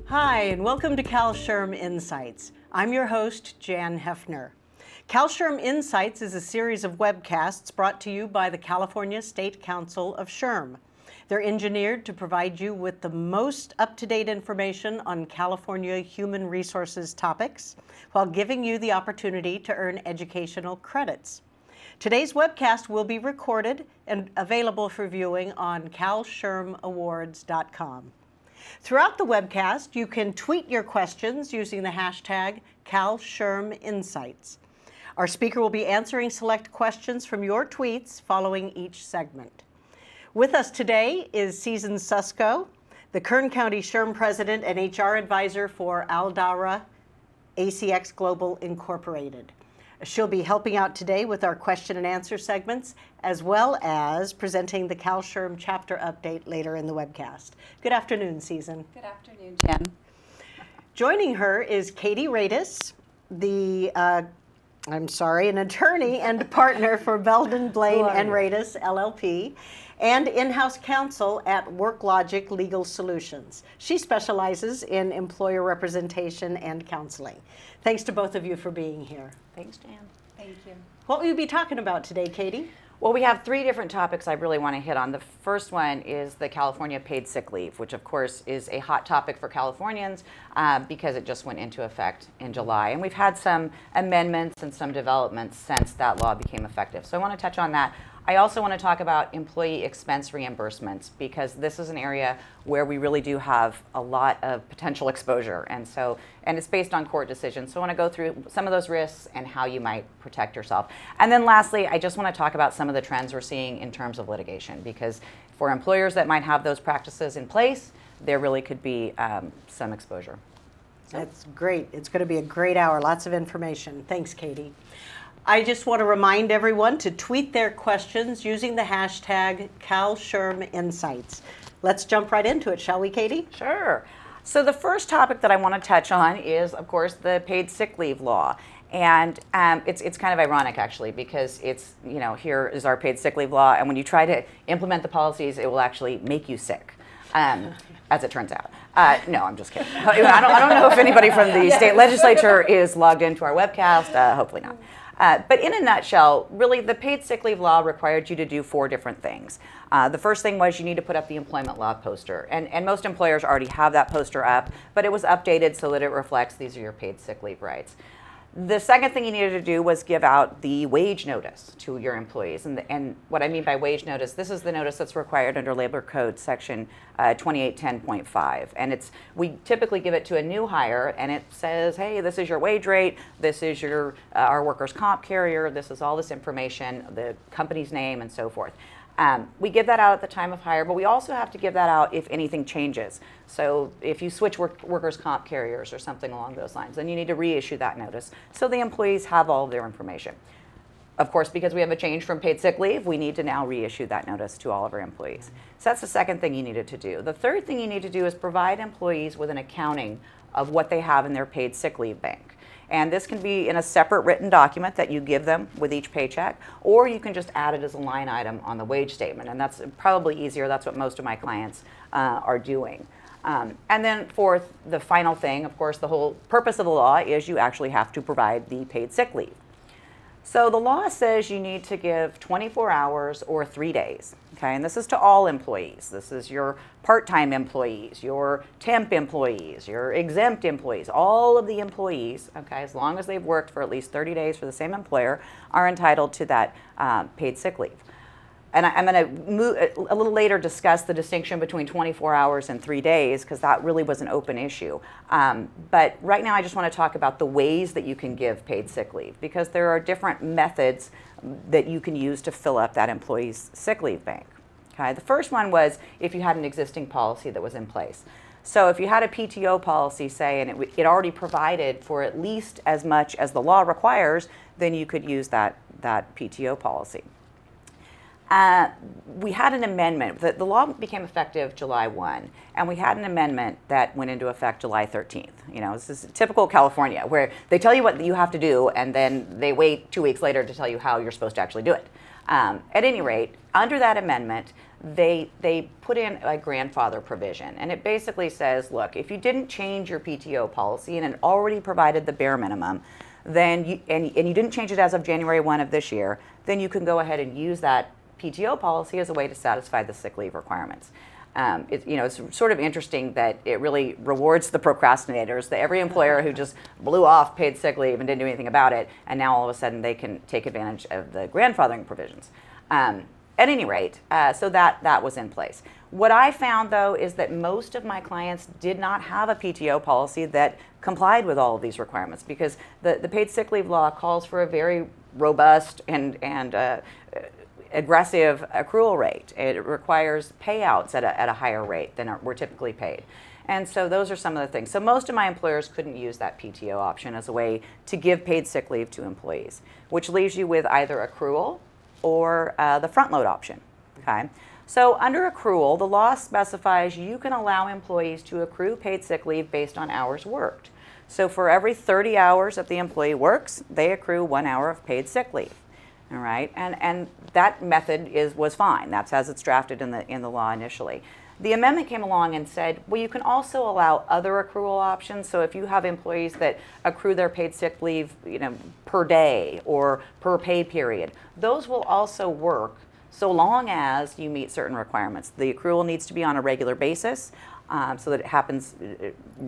Hi, and welcome to CalSHRM Insights. I'm your host, Jan Hefner. CalSHRM Insights is a series of webcasts brought to you by the California State Council of SHRM. They're engineered to provide you with the most up-to-date information on California human resources topics, while giving you the opportunity to earn educational credits. Today's webcast will be recorded and available for viewing on CalSHRMAwards.com. Throughout the webcast, you can tweet your questions using the hashtag CalSHRMInsights. Our speaker will be answering select questions from your tweets following each segment. With us today is Susan Susko, the Kern County SHRM President and HR Advisor for Aldara ACX Global Incorporated. She'll be helping out today with our question and answer segments, as well as presenting the CalSHRM chapter update later in the webcast. Good afternoon, Susan. Good afternoon, Jen. Joining her is Katie Radis, an attorney and partner for Belden, Blaine, and Radis, LLP, and in-house counsel at WorkLogic Legal Solutions. She specializes in employer representation and counseling. Thanks to both of you for being here. Thanks, Jan. Thank you. What will you be talking about today, Katie? Well, we have three different topics I really want to hit on. The first one is the California paid sick leave, which of course is a hot topic for Californians because it just went into effect in July. And we've had some amendments and some developments since that law became effective. So I want to touch on that. I also want to talk about employee expense reimbursements because this is an area where we really do have a lot of potential exposure. And it's based on court decisions. So I want to go through some of those risks and how you might protect yourself. And then lastly, I just want to talk about some of the trends we're seeing in terms of litigation because for employers that might have those practices in place, there really could be some exposure. That's great. It's going to be a great hour. Lots of information. Thanks, Katie. I just want to remind everyone to tweet their questions using the hashtag CalSHRMInsights. Let's jump right into it, shall we, Katie? Sure. So the first topic that I want to touch on is, of course, the paid sick leave law. And it's kind of ironic, actually, because it's, here is our paid sick leave law, and when you try to implement the policies, it will actually make you sick. As it turns out. No, I'm just kidding. I don't know if anybody from the state legislature is logged into our webcast. Hopefully not. But in a nutshell, really, the paid sick leave law required you to do four different things. The first thing was you need to put up the employment law poster. And most employers already have that poster up, but it was updated so that it reflects these are your paid sick leave rights. The second thing you needed to do was give out the wage notice to your employees. And what I mean by wage notice, this is the notice that's required under Labor Code Section 2810.5. And we typically give it to a new hire, and it says, hey, this is your wage rate, this is our workers' comp carrier, this is all this information, the company's name, and so forth. We give that out at the time of hire, but we also have to give that out if anything changes. So if you switch workers' comp carriers or something along those lines, then you need to reissue that notice so the employees have all of their information. Of course, because we have a change from paid sick leave, we need to now reissue that notice to all of our employees. So that's the second thing you needed to do. The third thing you need to do is provide employees with an accounting of what they have in their paid sick leave bank. And this can be in a separate written document that you give them with each paycheck, or you can just add it as a line item on the wage statement. And that's probably easier. That's what most of my clients are doing. And then fourth, the final thing, of course, the whole purpose of the law is you actually have to provide the paid sick leave. So the law says you need to give 24 hours or 3 days, okay? And this is to all employees. This is your part-time employees, your temp employees, your exempt employees. All of the employees, okay, as long as they've worked for at least 30 days for the same employer, are entitled to that paid sick leave. And I'm going to a little later discuss the distinction between 24 hours and 3 days because that really was an open issue. But right now I just want to talk about the ways that you can give paid sick leave because there are different methods that you can use to fill up that employee's sick leave bank. Okay? The first one was if you had an existing policy that was in place. So if you had a PTO policy, say, and it already provided for at least as much as the law requires, then you could use that PTO policy. We had an amendment. The law became effective July 1, and we had an amendment that went into effect July 13th. This is typical California, where they tell you what you have to do, and then they wait 2 weeks later to tell you how you're supposed to actually do it. At any rate, under that amendment, they put in a grandfather provision, and it basically says, look, if you didn't change your PTO policy and it already provided the bare minimum, then you didn't change it as of January 1 of this year, then you can go ahead and use that PTO policy as a way to satisfy the sick leave requirements. It's sort of interesting that it really rewards the procrastinators, every employer who just blew off paid sick leave and didn't do anything about it, and now all of a sudden they can take advantage of the grandfathering provisions. At any rate, so that was in place. What I found, though, is that most of my clients did not have a PTO policy that complied with all of these requirements, because the paid sick leave law calls for a very robust and aggressive accrual rate. It requires payouts at a higher rate than we're typically paid. And so those are some of the things. So most of my employers couldn't use that PTO option as a way to give paid sick leave to employees, which leaves you with either accrual or the front load option. Okay. So under accrual, the law specifies you can allow employees to accrue paid sick leave based on hours worked. So for every 30 hours that the employee works, they accrue 1 hour of paid sick leave. All right, and that method was fine. That's as it's drafted in the law initially. The amendment came along and said, well, you can also allow other accrual options. So if you have employees that accrue their paid sick leave, per day or per pay period, those will also work so long as you meet certain requirements. The accrual needs to be on a regular basis, so that it happens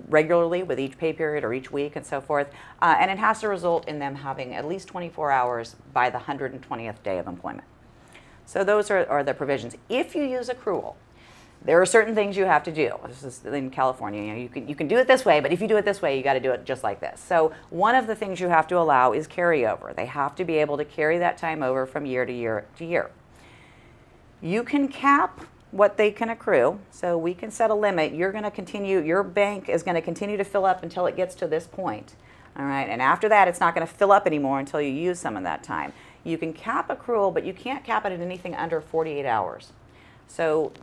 regularly with each pay period or each week and so forth. And it has to result in them having at least 24 hours by the 120th day of employment. So those are the provisions. If you use accrual, there are certain things you have to do. This is in California. You can do it this way, but if you do it this way, you got to do it just like this. So one of the things you have to allow is carryover. They have to be able to carry that time over from year to year to year. You can cap what they can accrue, so we can set a limit. Your bank is going to continue to fill up until it gets to this point. All right, and after that, it's not going to fill up anymore until you use some of that time. You can cap accrual, but you can't cap it at anything under 48 hours. So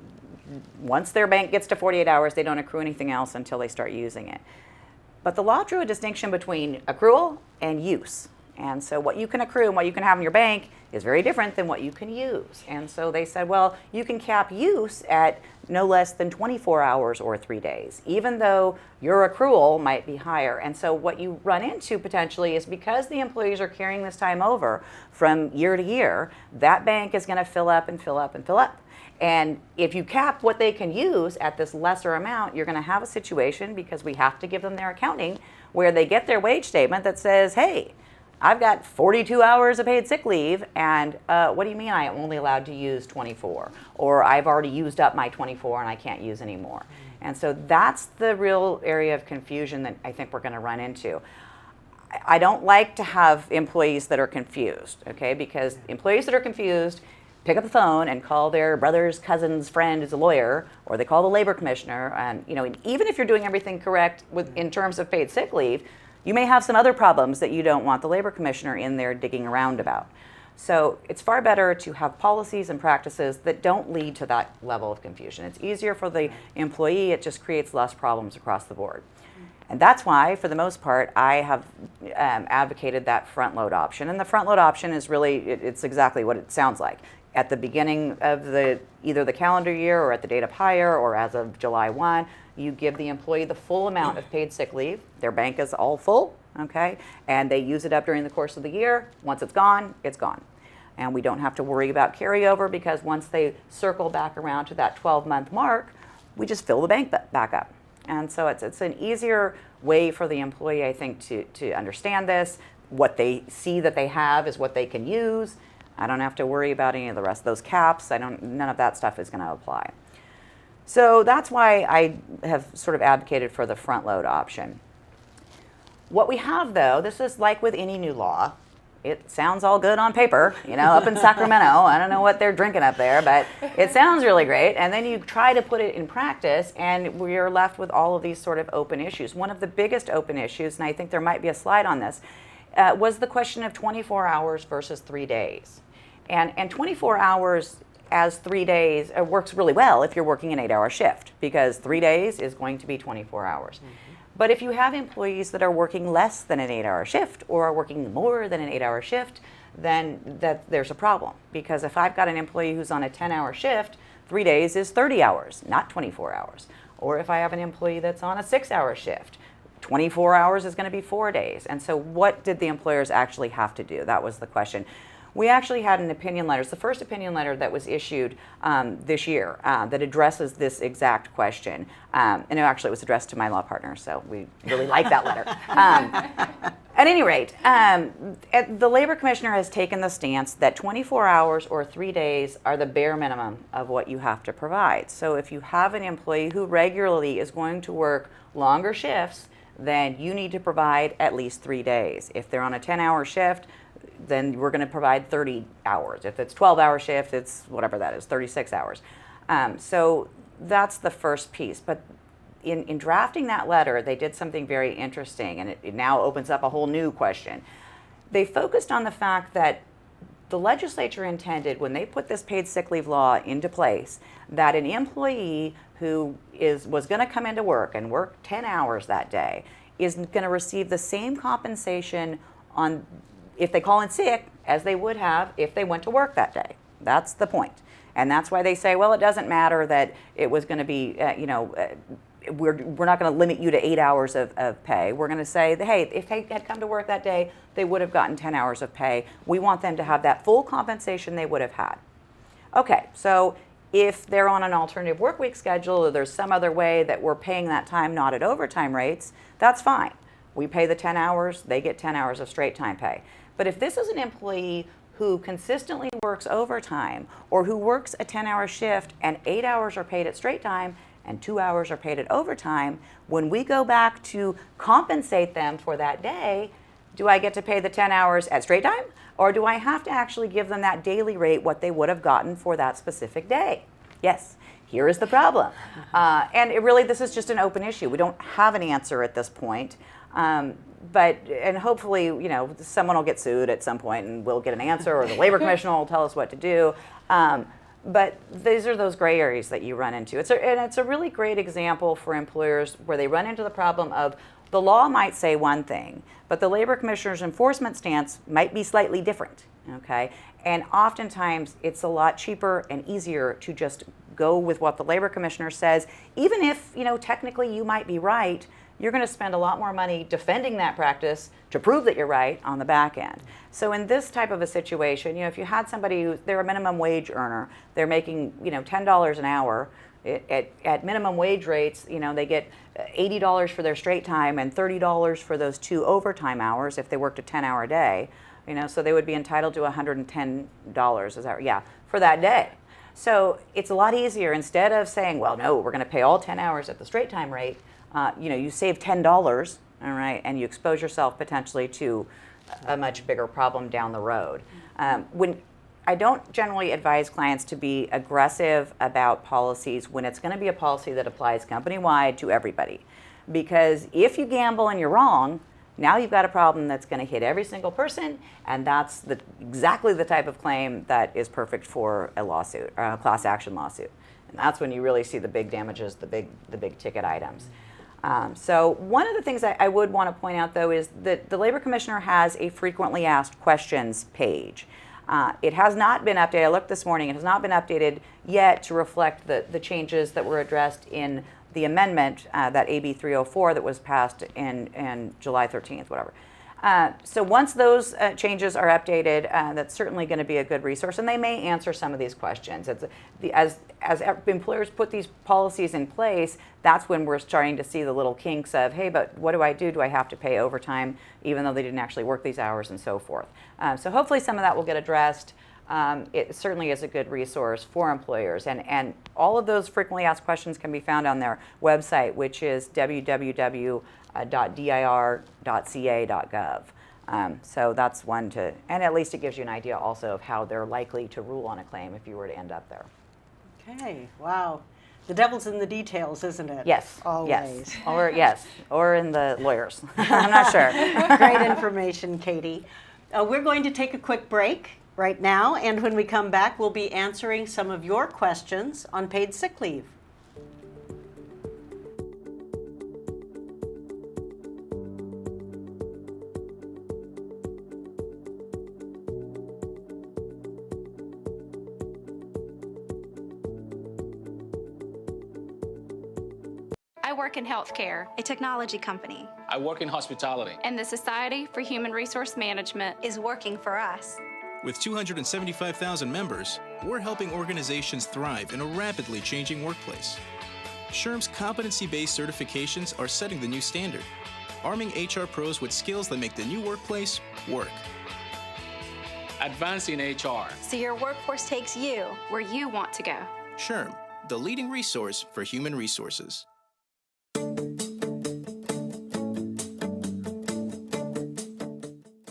once their bank gets to 48 hours, they don't accrue anything else until they start using it. But the law drew a distinction between accrual and use. And so what you can accrue and what you can have in your bank is very different than what you can use. And so they said, well, you can cap use at no less than 24 hours or 3 days, even though your accrual might be higher. And so what you run into potentially is, because the employees are carrying this time over from year to year, that bank is going to fill up and fill up and fill up. And if you cap what they can use at this lesser amount, you're going to have a situation, because we have to give them their accounting, where they get their wage statement that says, hey, I've got 42 hours of paid sick leave, and what do you mean I'm only allowed to use 24? Or I've already used up my 24 and I can't use any more. And so that's the real area of confusion that I think we're going to run into. I don't like to have employees that are confused, okay? Because employees that are confused pick up the phone and call their brother's cousin's friend who's a lawyer, or they call the labor commissioner. And even if you're doing everything correct in terms of paid sick leave, you may have some other problems that you don't want the labor commissioner in there digging around about. So it's far better to have policies and practices that don't lead to that level of confusion. It's easier for the employee. It just creates less problems across the board. And that's why, for the most part, I have advocated that front load option. And the front load option is really, it's exactly what it sounds like. At the beginning of either the calendar year or at the date of hire or as of July 1, you give the employee the full amount of paid sick leave. Their bank is all full, okay? And they use it up during the course of the year. Once it's gone, it's gone. And we don't have to worry about carryover, because once they circle back around to that 12-month mark, we just fill the bank back up. And so it's an easier way for the employee, I think, to understand this. What they see that they have is what they can use. I don't have to worry about any of the rest of those caps. None of that stuff is going to apply. So that's why I have sort of advocated for the front load option. What we have, though, this is like with any new law. It sounds all good on paper, up in Sacramento. I don't know what they're drinking up there, but it sounds really great. And then you try to put it in practice, and we're left with all of these sort of open issues. One of the biggest open issues, and I think there might be a slide on this, was the question of 24 hours versus 3 days. And 24 hours as 3 days works really well if you're working an 8-hour shift, because 3 days is going to be 24 hours. Mm-hmm. But if you have employees that are working less than an 8-hour shift or are working more than an 8-hour shift, then there's a problem. Because if I've got an employee who's on a 10-hour shift, 3 days is 30 hours, not 24 hours. Or if I have an employee that's on a 6-hour shift, 24 hours is going to be 4 days. And so what did the employers actually have to do? That was the question. We actually had an opinion letter. It's the first opinion letter that was issued this year that addresses this exact question. And it was addressed to my law partner, so we really like that letter. At any rate, the Labor Commissioner has taken the stance that 24 hours or 3 days are the bare minimum of what you have to provide. So if you have an employee who regularly is going to work longer shifts, then you need to provide at least 3 days. If they're on a 10-hour shift, then we're going to provide 30 hours. If it's 12-hour shift, it's whatever that is, 36 hours. So that's the first piece. But in drafting that letter, they did something very interesting, and it now opens up a whole new question. They focused on the fact that the legislature intended, when they put this paid sick leave law into place, that an employee who was going to come into work and work 10 hours that day is going to receive the same compensation on if they call in sick as they would have if they went to work that day. That's the point. And that's why they say, well, it doesn't matter that it was going to be, we're not going to limit you to 8 hours of pay. We're going to say, hey, if they had come to work that day, they would have gotten 10 hours of pay. We want them to have that full compensation they would have had. Okay, so if they're on an alternative work week schedule or there's some other way that we're paying that time not at overtime rates, that's fine. We pay the 10 hours, they get 10 hours of straight time pay. But if this is an employee who consistently works overtime or who works a 10-hour shift and 8 hours are paid at straight time and 2 hours are paid at overtime, when we go back to compensate them for that day, do I get to pay the 10 hours at straight time? Or do I have to actually give them that daily rate, what they would have gotten for that specific day? Yes, here is the problem. And this is just an open issue. We don't have an answer at this point. And hopefully, someone will get sued at some point and we'll get an answer, or the Labor Commission will tell us what to do. But these are those gray areas that you run into. It's a really great example for employers where they run into the problem of the law might say one thing, but the Labor Commissioner's enforcement stance might be slightly different, okay? And oftentimes, it's a lot cheaper and easier to just go with what the Labor Commissioner says, even if, technically you might be right. You're going to spend a lot more money defending that practice to prove that you're right on the back end. So in this type of a situation, if you had somebody they're a minimum wage earner, they're making, $10 an hour, at minimum wage rates, they get $80 for their straight time and $30 for those 2 overtime hours if they worked a 10-hour day, so they would be entitled to $110, is that right? Yeah, for that day. So it's a lot easier, instead of saying, well, no, we're going to pay all 10 hours at the straight time rate, you save $10, all right, and you expose yourself potentially to a much bigger problem down the road. When I don't generally advise clients to be aggressive about policies when it's going to be a policy that applies company-wide to everybody. Because if you gamble and you're wrong, now you've got a problem that's going to hit every single person, and that's exactly the type of claim that is perfect for a lawsuit, or a class action lawsuit. And that's when you really see the big damages, the big ticket items. So one of the things I would want to point out, though, is that the Labor Commissioner has a frequently asked questions page. It has not been updated. I looked this morning. It has not been updated yet to reflect the changes that were addressed in the amendment, that AB 304 that was passed in July 13th, whatever. So once those changes are updated, that's certainly going to be a good resource, and they may answer some of these questions. As employers put these policies in place, that's when we're starting to see the little kinks of, hey, but what do I do? Do I have to pay overtime even though they didn't actually work these hours, and so forth? So hopefully some of that will get addressed. It certainly is a good resource for employers, and all of those frequently asked questions can be found on their website, which is www.dir.ca.gov. So that's one and at least it gives you an idea also of how they're likely to rule on a claim if you were to end up there. Okay, wow. The devil's in the details, isn't it? Yes. Always. Yes. Or in the lawyers. I'm not sure. Great information, Katie. We're going to take a quick break right now, and when we come back, we'll be answering some of your questions on paid sick leave. work in healthcare, a technology company, I work in hospitality. and the Society for Human Resource Management is working for us. With 275,000 members, we're helping organizations thrive in a rapidly changing workplace. SHRM's competency-based certifications are setting the new standard, arming HR pros with skills that make the new workplace work. Advancing HR. So your workforce takes you where you want to go. SHRM, the leading resource for human resources.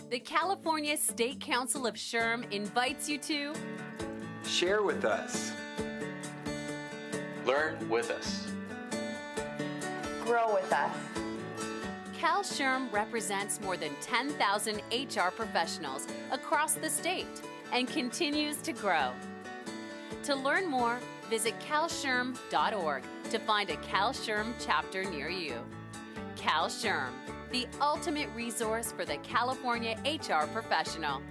The California State Council of SHRM invites you to share with us, Learn with us. grow with us. CalSHRM represents more than 10,000 HR professionals across the state and continues to grow. To learn more, visit calshrm.org to find a CalSHRM chapter near you. CalSHRM, the ultimate resource for the California HR professional.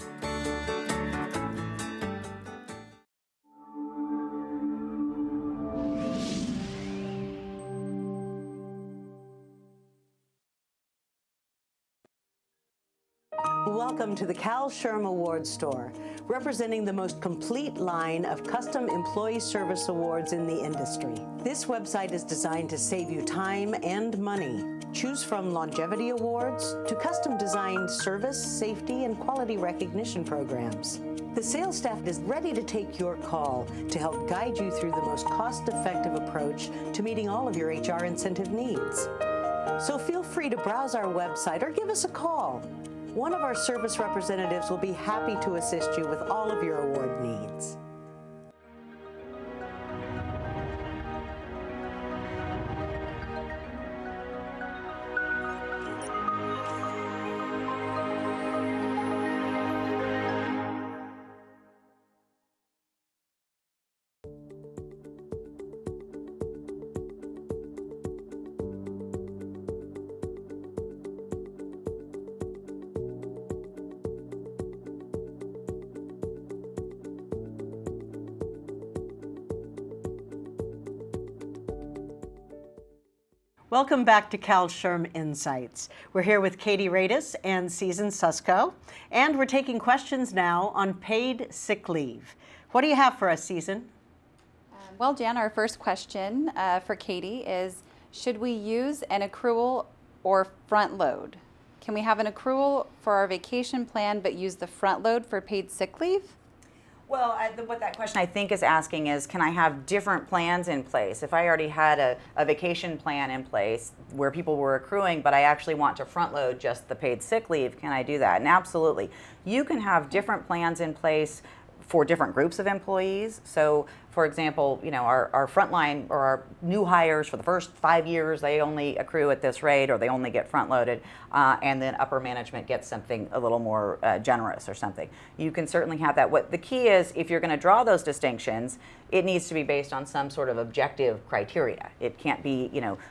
Welcome to the CalSHRM Awards Store, representing the most complete line of custom employee service awards in the industry. This website is designed to save you time and money. Choose from longevity awards to custom designed service, safety, and quality recognition programs. The sales staff is ready to take your call to help guide you through the most cost-effective approach to meeting all of your HR incentive needs. So feel free to browse our website or give us a call. One of our service representatives will be happy to assist you with all of your award needs. Welcome back to CalSHRM Insights. We're here with Katie Radis and Susan Susko, and we're taking questions now on paid sick leave. What do you have for us, Susan? Well, Jan, our first question for Katie is, should we use an accrual or front load? Can we have an accrual for our vacation plan but use the front load for paid sick leave? Well, what that question I think is asking is, can I have different plans in place? If I already had a vacation plan in place where people were accruing, but I actually want to front load just the paid sick leave, can I do that? And absolutely. You can have different plans in place for different groups of employees. So, for example, our frontline or our new hires for the first 5 years, they only accrue at this rate, or they only get front loaded, and then upper management gets something a little more generous or something. You can certainly have that. What the key is, if you're going to draw those distinctions, it needs to be based on some sort of objective criteria. It can't be,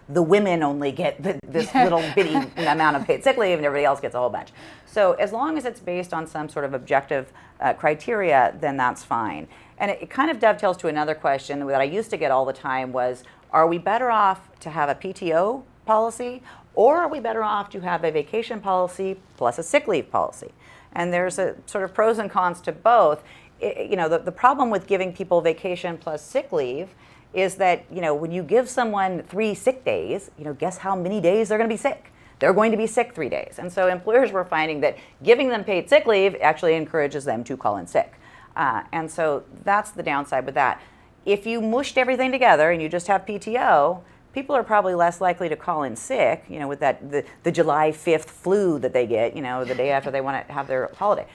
the women only get this little bitty amount of paid sick leave and everybody else gets a whole bunch. So as long as it's based on some sort of objective criteria, then that's fine. And it kind of dovetails to another question that I used to get all the time was, are we better off to have a PTO policy, or are we better off to have a vacation policy plus a sick leave policy? And there's a sort of pros and cons to both. The problem with giving people vacation plus sick leave is that, when you give someone 3 sick days, guess how many days they're going to be sick? They're going to be sick 3 days. And so employers were finding that giving them paid sick leave actually encourages them to call in sick. And so that's the downside with that. If you mushed everything together and you just have PTO, people are probably less likely to call in sick, with the July 5th flu that they get, the day after they want to have their holiday.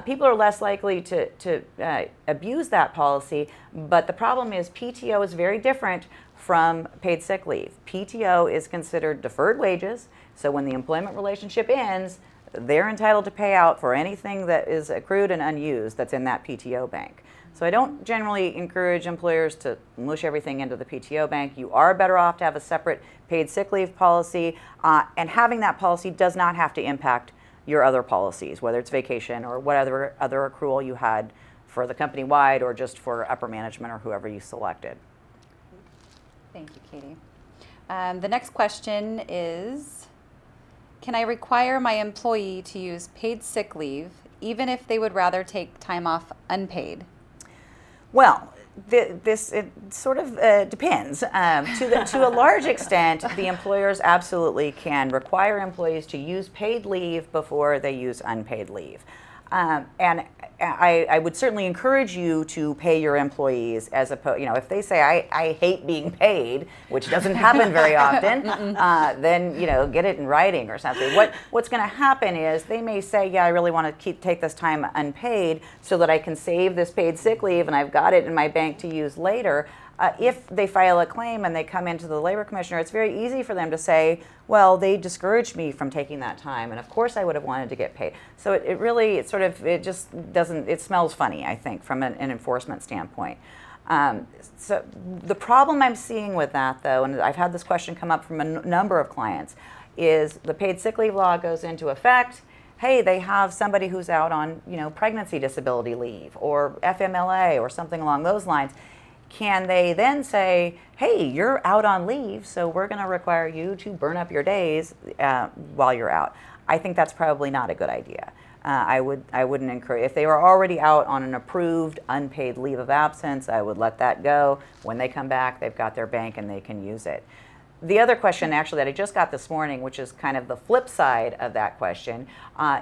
People are less likely to abuse that policy, but the problem is PTO is very different from paid sick leave. PTO is considered deferred wages, so when the employment relationship ends, they're entitled to pay out for anything that is accrued and unused that's in that PTO bank. So I don't generally encourage employers to mush everything into the PTO bank. You are better off to have a separate paid sick leave policy, and having that policy does not have to impact your other policies, whether it's vacation or whatever other accrual you had for the company-wide or just for upper management or whoever you selected. Thank you, Katie. The next question is, can I require my employee to use paid sick leave even if they would rather take time off unpaid? Well, it sort of depends. To a large extent, the employers absolutely can require employees to use paid leave before they use unpaid leave. And I would certainly encourage you to pay your employees as opposed, if they say, I hate being paid, which doesn't happen very often, then, get it in writing or something. What's going to happen is they may say, yeah, I really want to take this time unpaid so that I can save this paid sick leave and I've got it in my bank to use later. If they file a claim and they come into the labor commissioner, it's very easy for them to say, well, they discouraged me from taking that time, and of course I would have wanted to get paid. So it just doesn't, it smells funny, I think, from an enforcement standpoint. So the problem I'm seeing with that, though, and I've had this question come up from a number of clients, is the paid sick leave law goes into effect. Hey, they have somebody who's out on, pregnancy disability leave or FMLA or something along those lines. Can they then say, hey, you're out on leave, so we're going to require you to burn up your days while you're out? I think that's probably not a good idea. I wouldn't encourage. If they were already out on an approved unpaid leave of absence, I would let that go. When they come back, they've got their bank and they can use it. The other question, actually, that I just got this morning, which is kind of the flip side of that question,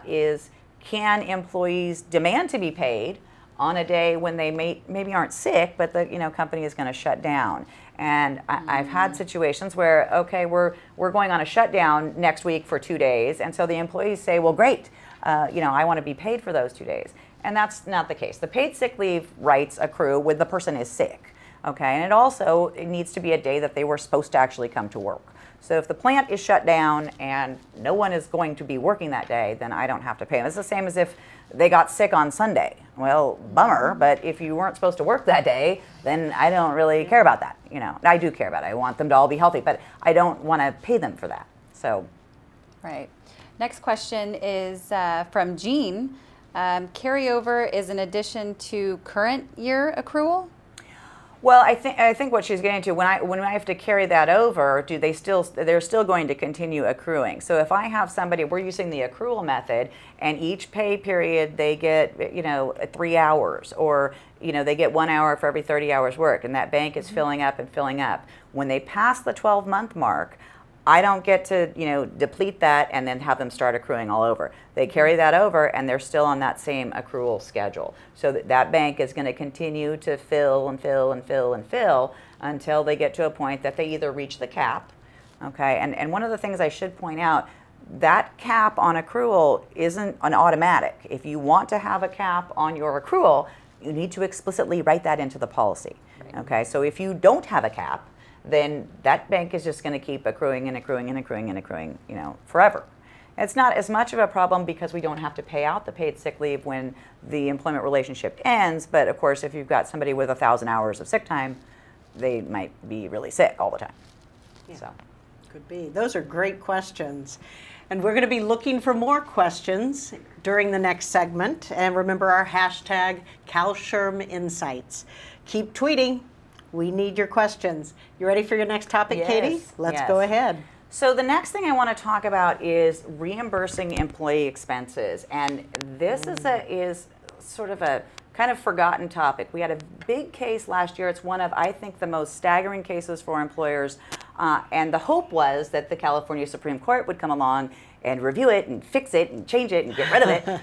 is can employees demand to be paid on a day when they maybe aren't sick, but the company is going to shut down? And I've had situations where, okay, we're going on a shutdown next week for 2 days, and so the employees say, well, great, I want to be paid for those 2 days. And that's not the case. The paid sick leave rights accrue when the person is sick, okay? And it needs to be a day that they were supposed to actually come to work. So if the plant is shut down and no one is going to be working that day, then I don't have to pay them. It's the same as if they got sick on Sunday. Well, bummer, but if you weren't supposed to work that day, then I don't really care about that. I do care about it. I want them to all be healthy, but I don't want to pay them for that. So, right. Next question is from Jean. Carryover is in addition to current year accrual? Well, I think what she's getting to, when I have to carry that over, they're still going to continue accruing. So if I have somebody, we're using the accrual method, and each pay period they get 3 hours, or they get 1 hour for every 30 hours work, and that bank is filling up and filling up. When they pass the 12-month mark, I don't get to deplete that and then have them start accruing all over. They carry that over and they're still on that same accrual schedule. So that bank is going to continue to fill and fill and fill and fill until they get to a point that they either reach the cap, okay? And one of the things I should point out, that cap on accrual isn't an automatic. If you want to have a cap on your accrual, you need to explicitly write that into the policy, okay? So if you don't have a cap, then that bank is just going to keep accruing and accruing and accruing and accruing, forever. It's not as much of a problem because we don't have to pay out the paid sick leave when the employment relationship ends, but of course if you've got somebody with 1,000 hours of sick time, they might be really sick all the time. Yeah. So. Could be. Those are great questions. And we're going to be looking for more questions during the next segment. And remember our hashtag CalSHRM Insights. Keep tweeting. We need your questions. You ready for your next topic, Yes, Katie? Let's yes. go ahead. So the next thing I want to talk about is reimbursing employee expenses. And this is sort of a kind of forgotten topic. We had a big case last year. It's one of, I think, the most staggering cases for employers. And the hope was that the California Supreme Court would come along and review it and fix it and change it and get rid of it.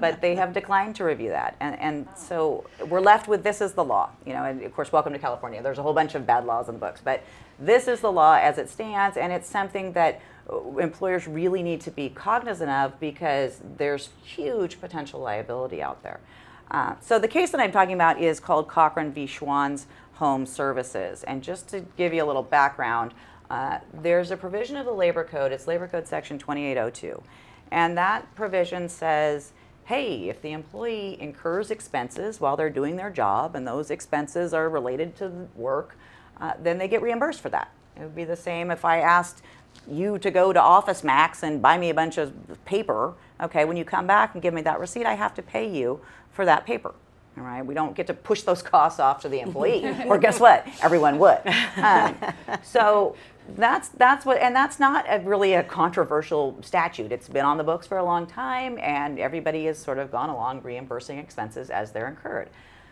But they have declined to review that. And so we're left with this is the law. And of course, welcome to California. There's a whole bunch of bad laws in the books. But this is the law as it stands. And it's something that employers really need to be cognizant of because there's huge potential liability out there. So the case that I'm talking about is called Cochran v. Schwann's Home Services. And just to give you a little background, there's a provision of the Labor Code, it's Labor Code Section 2802, and that provision says, hey, if the employee incurs expenses while they're doing their job and those expenses are related to work, then they get reimbursed for that. It would be the same if I asked you to go to Office Max and buy me a bunch of paper. Okay, when you come back and give me that receipt, I have to pay you for that paper. All right, we don't get to push those costs off to the employee, or guess what? Everyone would. So that's what, and that's not really a controversial statute. It's been on the books for a long time, and everybody has sort of gone along reimbursing expenses as they're incurred.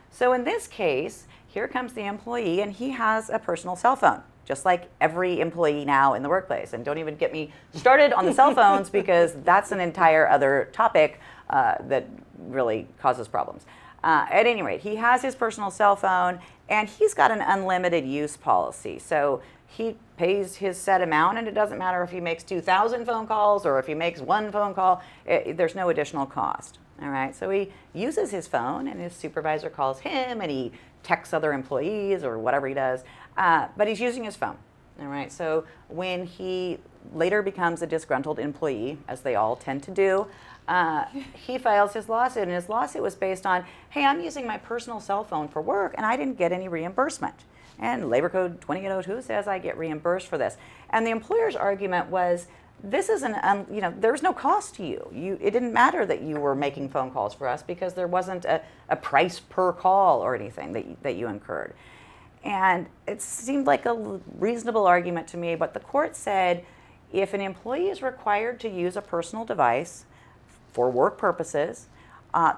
So in this case, here comes the employee, and he has a personal cell phone, just like every employee now in the workplace. And don't even get me started on the cell phones, because that's an entire other topic that really causes problems. At any rate, he has his personal cell phone, and he's got an unlimited use policy. So he pays his set amount, and it doesn't matter if he makes 2,000 phone calls or if he makes one phone call, there's no additional cost. All right, so he uses his phone, and his supervisor calls him, and he texts other employees or whatever he does, but he's using his phone. All right, so when he later becomes a disgruntled employee, as they all tend to do, he files his lawsuit, and his lawsuit was based on, hey, I'm using my personal cell phone for work, and I didn't get any reimbursement. And Labor Code 2802 says I get reimbursed for this. And the employer's argument was, this is there's no cost to you. It didn't matter that you were making phone calls for us, because there wasn't a price per call or anything that you incurred. And it seemed like a reasonable argument to me, but the court said if an employee is required to use a personal device for work purposes,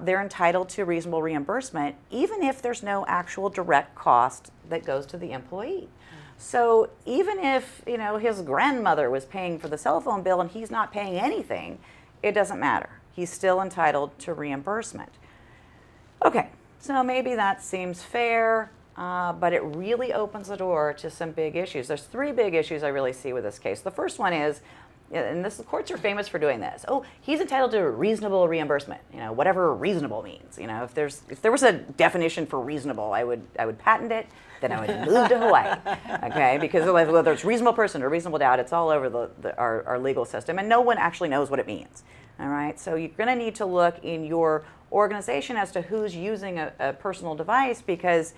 they're entitled to reasonable reimbursement, even if there's no actual direct cost that goes to the employee. So even if his grandmother was paying for the cell phone bill and he's not paying anything, it doesn't matter. He's still entitled to reimbursement. Okay, so maybe that seems fair, but it really opens the door to some big issues. There's three big issues I really see with this case. The first one is, and the courts are famous for doing this. Oh, he's entitled to reasonable reimbursement. Whatever reasonable means. If there was a definition for reasonable, I would patent it. Then I would move to Hawaii. Okay, because whether it's reasonable person or reasonable doubt, it's all over our legal system, and no one actually knows what it means. All right, so you're going to need to look in your organization as to who's using a personal device, because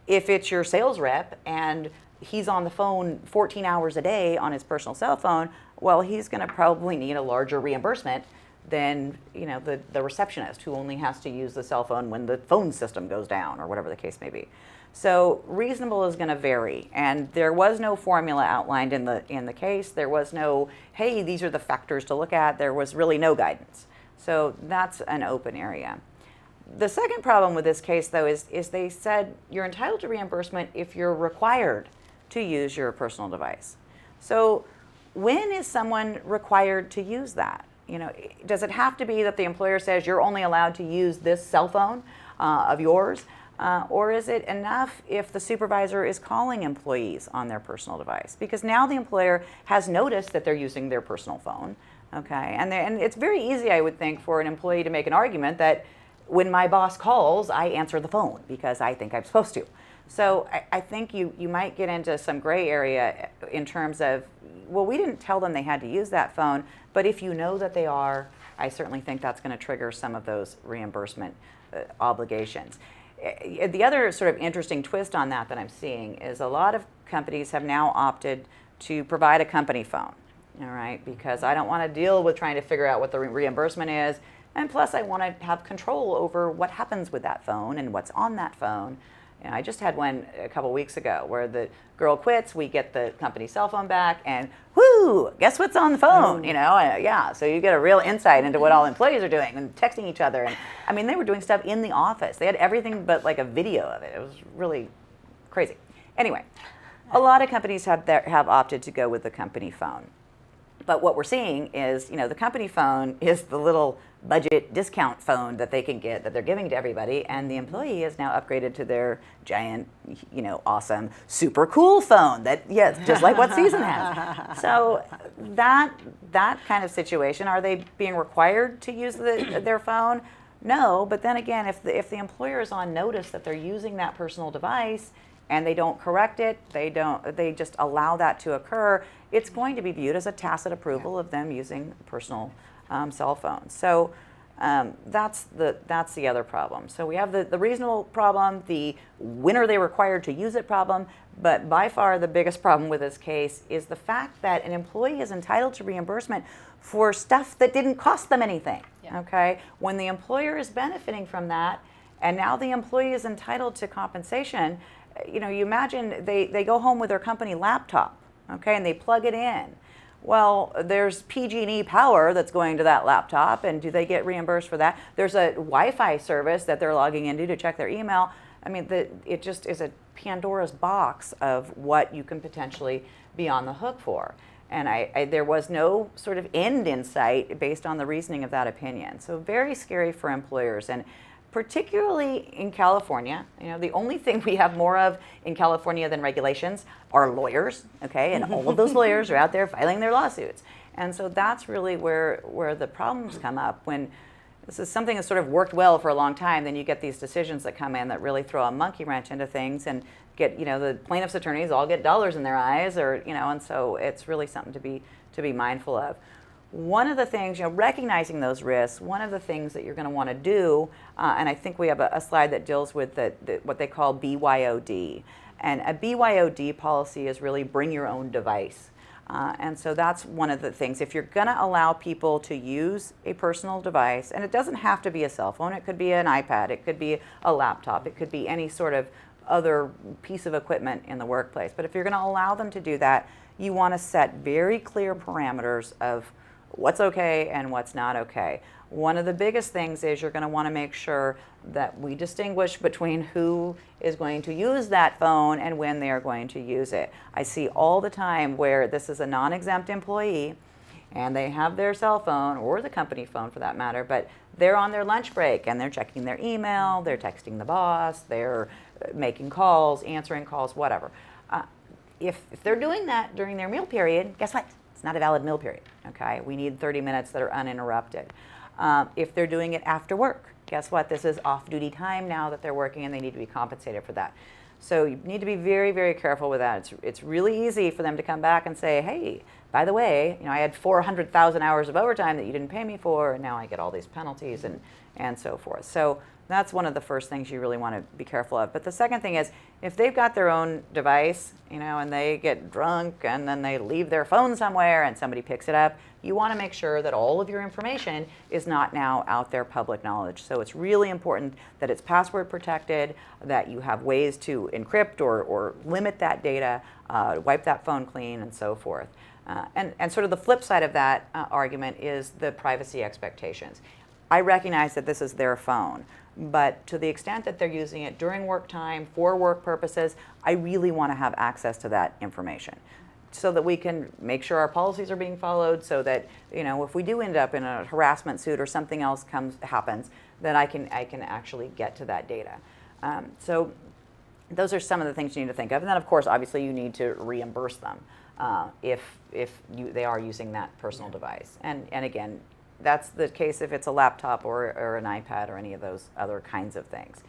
if it's your sales rep and he's on the phone 14 hours a day on his personal cell phone, well, he's going to probably need a larger reimbursement than the receptionist, who only has to use the cell phone when the phone system goes down, or whatever the case may be. So reasonable is going to vary, and there was no formula outlined in the case. There was no, hey, these are the factors to look at. There was really no guidance. So that's an open area. The second problem with this case, though, is they said you're entitled to reimbursement if you're required to use your personal device. So when is someone required to use that? Does it have to be that the employer says you're only allowed to use this cell phone of yours? Or is it enough if the supervisor is calling employees on their personal device? Because now the employer has noticed that they're using their personal phone, okay? And it's very easy, I would think, for an employee to make an argument that when my boss calls, I answer the phone because I think I'm supposed to. So I think you might get into some gray area in terms of, well, we didn't tell them they had to use that phone, but if you know that they are, I certainly think that's going to trigger some of those reimbursement obligations. The other sort of interesting twist on that I'm seeing is a lot of companies have now opted to provide a company phone, all right, because I don't want to deal with trying to figure out what the reimbursement is, and plus I want to have control over what happens with that phone and what's on that phone. I just had one a couple weeks ago where the girl quits, we get the company cell phone back, and whoo, guess what's on the phone, yeah. So you get a real insight into what all employees are doing and texting each other. And I mean, they were doing stuff in the office. They had everything but like a video of it. It was really crazy. Anyway, a lot of companies have opted to go with the company phone. But what we're seeing is, the company phone is the little budget discount phone that they can get, that they're giving to everybody, and the employee is now upgraded to their giant, awesome, super cool phone that, yes, just like what Season has. So that kind of situation, are they being required to use their phone? No, but then again, if the employer is on notice that they're using that personal device and they don't correct it, they just allow that to occur, it's going to be viewed as a tacit approval of them using personal cell phones. So that's the other problem. So we have the reasonable problem, the when are they required to use it problem, but by far the biggest problem with this case is the fact that an employee is entitled to reimbursement for stuff that didn't cost them anything, okay? When the employer is benefiting from that, and now the employee is entitled to compensation, you imagine they go home with their company laptop, okay, and they plug it in. Well, there's PG&E power that's going to that laptop, and do they get reimbursed for that? There's a Wi-Fi service that they're logging into to check their email. I mean, it just is a Pandora's box of what you can potentially be on the hook for. And there was no sort of end in sight based on the reasoning of that opinion. So very scary for employers. And particularly in California, the only thing we have more of in California than regulations are lawyers, okay? And all of those lawyers are out there filing their lawsuits. And so that's really where the problems come up when this is something that's sort of worked well for a long time. Then you get these decisions that come in that really throw a monkey wrench into things and get, the plaintiff's attorneys all get dollars in their eyes, or, and so it's really something to be mindful of. One of the things, recognizing those risks, one of the things that you're going to want to do, and I think we have a slide that deals with what they call BYOD. And a BYOD policy is really bring your own device. And so that's one of the things. If you're going to allow people to use a personal device, and it doesn't have to be a cell phone, it could be an iPad, it could be a laptop, it could be any sort of other piece of equipment in the workplace. But if you're going to allow them to do that, you want to set very clear parameters of what's okay and what's not okay. One of the biggest things is you're going to want to make sure that we distinguish between who is going to use that phone and when they are going to use it. I see all the time where this is a non-exempt employee and they have their cell phone, or the company phone for that matter, but they're on their lunch break and they're checking their email, they're texting the boss, they're making calls, answering calls, whatever. If they're doing that during their meal period, guess what? It's not a valid meal period, okay? We need 30 minutes that are uninterrupted. If they're doing it after work, guess what? This is off-duty time now that they're working, and they need to be compensated for that. So you need to be very, very careful with that. It's really easy for them to come back and say, hey, by the way, I had 400,000 hours of overtime that you didn't pay me for, and now I get all these penalties and so forth. So that's one of the first things you really want to be careful of. But the second thing is, if they've got their own device, and they get drunk and then they leave their phone somewhere and somebody picks it up, you want to make sure that all of your information is not now out there public knowledge. So it's really important that it's password protected, that you have ways to encrypt or limit that data, wipe that phone clean, and so forth. And sort of the flip side of that argument is the privacy expectations. I recognize that this is their phone, but to the extent that they're using it during work time for work purposes, I really want to have access to that information so that we can make sure our policies are being followed, so that if we do end up in a harassment suit or something else happens, then I can actually get to that data. So those are some of the things you need to think of. And then of course, obviously, you need to reimburse them if they are using that personal device. And again, that's the case if it's a laptop or an iPad or any of those other kinds of things.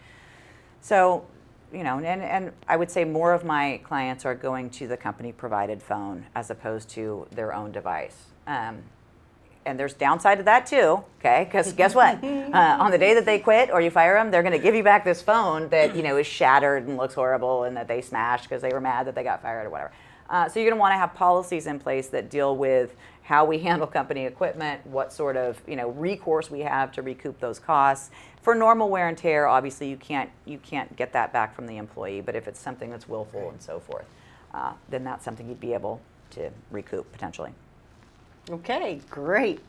So, and I would say more of my clients are going to the company provided phone as opposed to their own device. And there's downside to that too, okay? Because guess what? On the day that they quit or you fire them, they're going to give you back this phone that is shattered and looks horrible and that they smashed because they were mad that they got fired or whatever. So you're going to want to have policies in place that deal with how we handle company equipment, what sort of recourse we have to recoup those costs. For normal wear and tear, obviously you can't get that back from the employee, but if it's something that's willful and so forth, then that's something you'd be able to recoup potentially. Okay, great.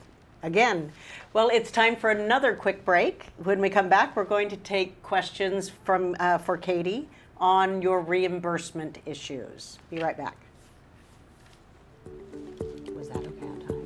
Again, well, it's time for another quick break. When we come back, we're going to take questions for Katie on your reimbursement issues. Be right back. Was that okay on time?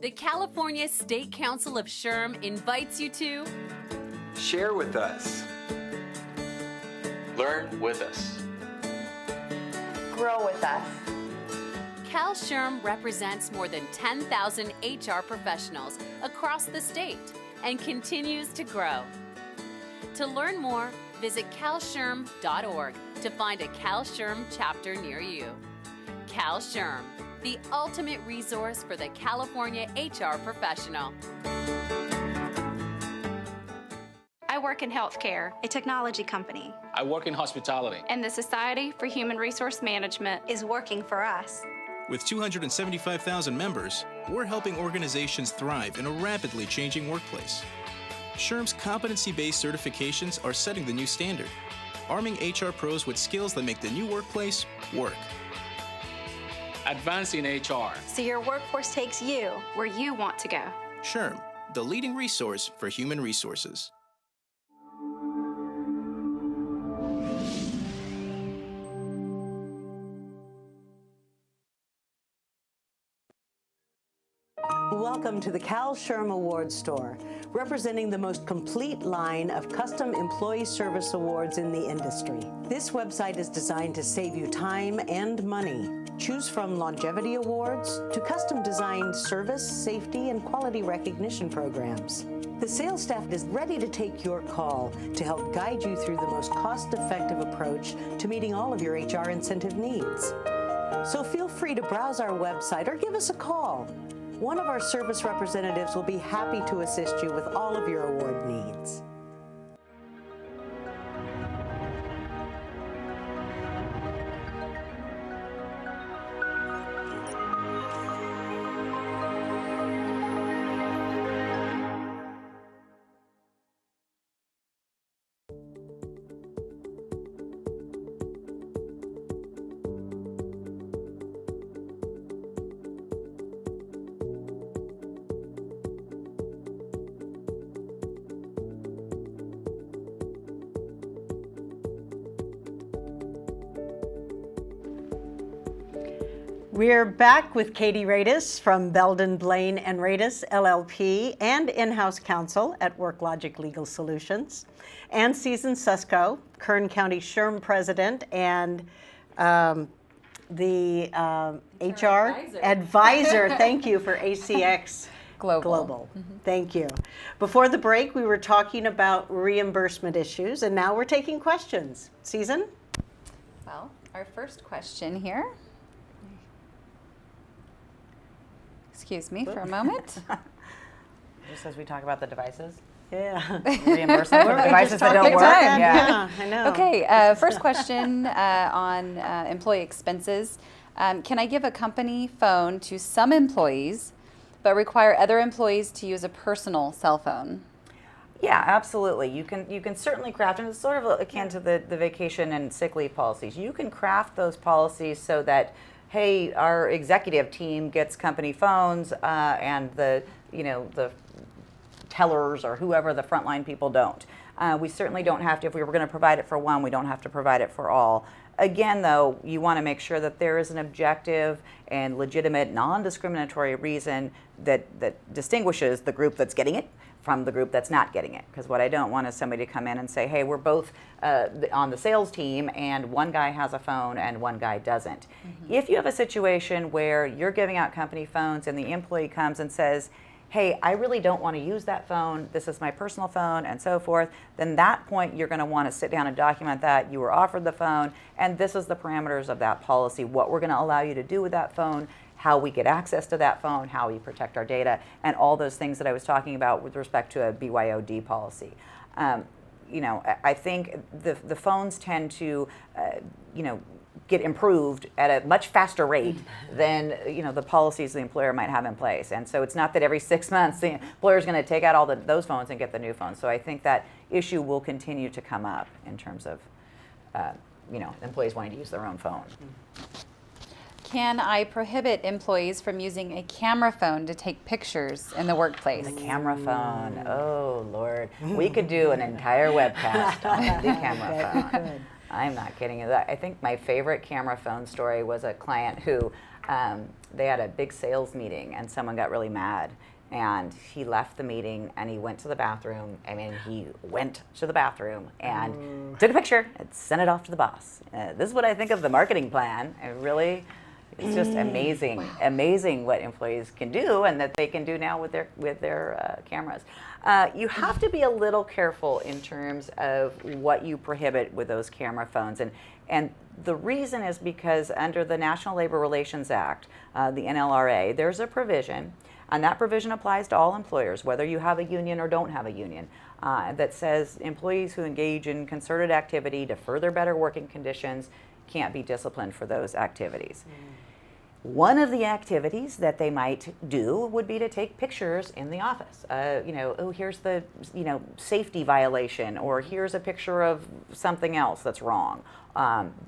The California State Council of SHRM invites you to Share with us. Learn with us. Grow with us. CalSHRM represents more than 10,000 HR professionals across the state and continues to grow. To learn more, visit CalSHRM.org to find a CalSHRM chapter near you. CalSHRM, the ultimate resource for the California HR professional. I work in healthcare, a technology company, I work in hospitality. and the Society for Human Resource Management is working for us. With 275,000 members, we're helping organizations thrive in a rapidly changing workplace. SHRM's competency-based certifications are setting the new standard, arming HR pros with skills that make the new workplace work. Advancing HR. So your workforce takes you. where you want to go. SHRM, the leading resource for human resources. Welcome to the CalSHRM Awards Store, representing the most complete line of custom employee service awards in the industry. This website is designed to save you time and money. Choose from longevity awards to custom designed service, safety, and quality recognition programs. The sales staff is ready to take your call to help guide you through the most cost-effective approach to meeting all of your HR incentive needs. So feel free to browse our website or give us a call. One of our service representatives will be happy to assist you with all of your award needs. We're back with Katie Radis from Belden, Blaine & Radis, LLP, and in-house counsel at WorkLogic Legal Solutions, and Susan Susko, Kern County SHRM president and the HR advisor. Thank you for ACX Global. Thank you. Before the break, we were talking about reimbursement issues, and now we're taking questions. Susan? Well, our first question here. Excuse me for a moment. Just as we talk about the devices. Yeah. Reimbursement for devices that don't work. Yeah, I know. Okay, first question on employee expenses. Can I give a company phone to some employees, but require other employees to use a personal cell phone? Yeah, absolutely. You can certainly craft, and it's sort of akin to the vacation and sick leave policies. You can craft those policies so that, hey, our executive team gets company phones, and the tellers or whoever, the frontline people, don't. We certainly don't have to. If we were going to provide it for one, we don't have to provide it for all. Again, though, you want to make sure that there is an objective and legitimate, non-discriminatory reason that distinguishes the group that's getting it from the group that's not getting it. Because what I don't want is somebody to come in and say, hey, we're both on the sales team and one guy has a phone and one guy doesn't. If you have a situation where you're giving out company phones and the employee comes and says, hey, I really don't want to use that phone, this is my personal phone, and so forth, then that point you're going to want to sit down and document that you were offered the phone, and this is the parameters of that policy, what we're going to allow you to do with that phone, how we get access to that phone, how we protect our data, and all those things that I was talking about with respect to a BYOD policy. I think the phones tend to, get improved at a much faster rate than the policies the employer might have in place. And so it's not that every 6 months the employer is going to take out all those phones and get the new phones. So I think that issue will continue to come up in terms of employees wanting to use their own phone. Can I prohibit employees from using a camera phone to take pictures in the workplace? The camera phone. Oh, Lord. We could do an entire webcast on the camera phone. I'm not kidding you. I think my favorite camera phone story was a client who, they had a big sales meeting and someone got really mad. And he left the meeting and he went to the bathroom. He went to the bathroom and took a picture and sent it off to the boss. This is what I think of the marketing plan. It's just amazing what employees can do and that they can do now with their cameras. You have to be a little careful in terms of what you prohibit with those camera phones. And the reason is because under the National Labor Relations Act, the NLRA, there's a provision And that provision applies to all employers, whether you have a union or don't have a union, that says employees who engage in concerted activity to further better working conditions can't be disciplined for those activities. One of the activities that they might do would be to take pictures in the office. Oh, here's the safety violation, or here's a picture of something else that's wrong.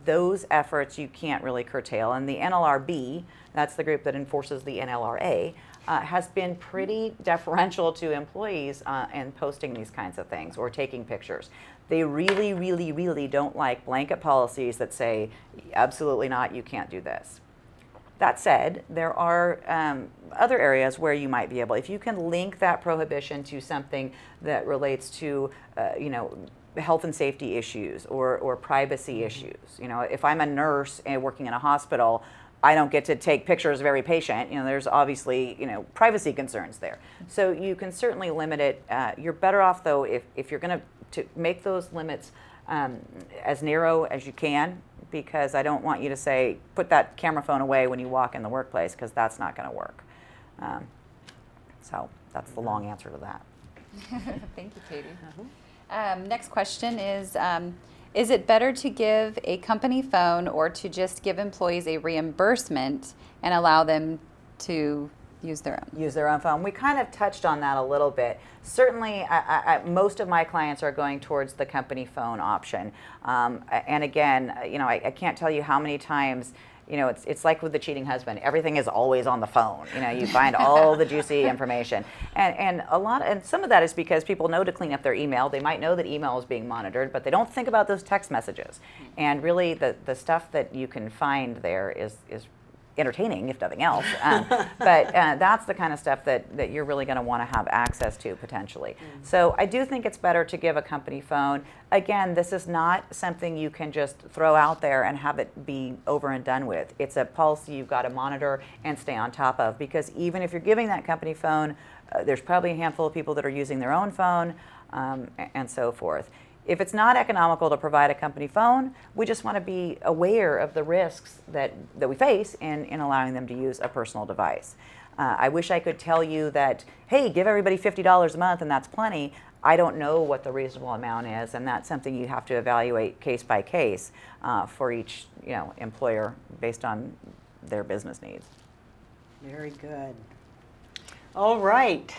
Those efforts you can't really curtail. And the NLRB, that's the group that enforces the NLRA, has been pretty deferential to employees in posting these kinds of things or taking pictures. They really, really, really don't like blanket policies that say, absolutely not, you can't do this. That said, there are other areas where you might be able, if you can link that prohibition to something that relates to, health and safety issues or privacy issues. If I'm a nurse and working in a hospital, I don't get to take pictures of every patient. There's obviously, privacy concerns there. So you can certainly limit it. You're better off, though, if you're going to make those limits as narrow as you can, because I don't want you to say, put that camera phone away when you walk in the workplace, because that's not going to work. So that's the long answer to that. Thank you, Katie. Next question is it better to give a company phone or to just give employees a reimbursement and allow them to use their own phone? We kind of touched on that a little bit. Certainly, most of my clients are going towards the company phone option. And again, I can't tell you how many times, it's like with the cheating husband. Everything is always on the phone. You find all the juicy information. And some of that is because people know to clean up their email. They might know that email is being monitored, but they don't think about those text messages. And really, the stuff that you can find there is entertaining, if nothing else. But that's the kind of stuff that you're really going to want to have access to potentially. So I do think it's better to give a company phone. Again, this is not something you can just throw out there and have it be over and done with. It's a policy you've got to monitor and stay on top of, because even if you're giving that company phone, there's probably a handful of people that are using their own phone and so forth. If it's not economical to provide a company phone, we just want to be aware of the risks that we face in allowing them to use a personal device. I wish I could tell you that, hey, give everybody $50 a month and that's plenty. I don't know what the reasonable amount is, and that's something you have to evaluate case by case for each employer based on their business needs. Very good. All right.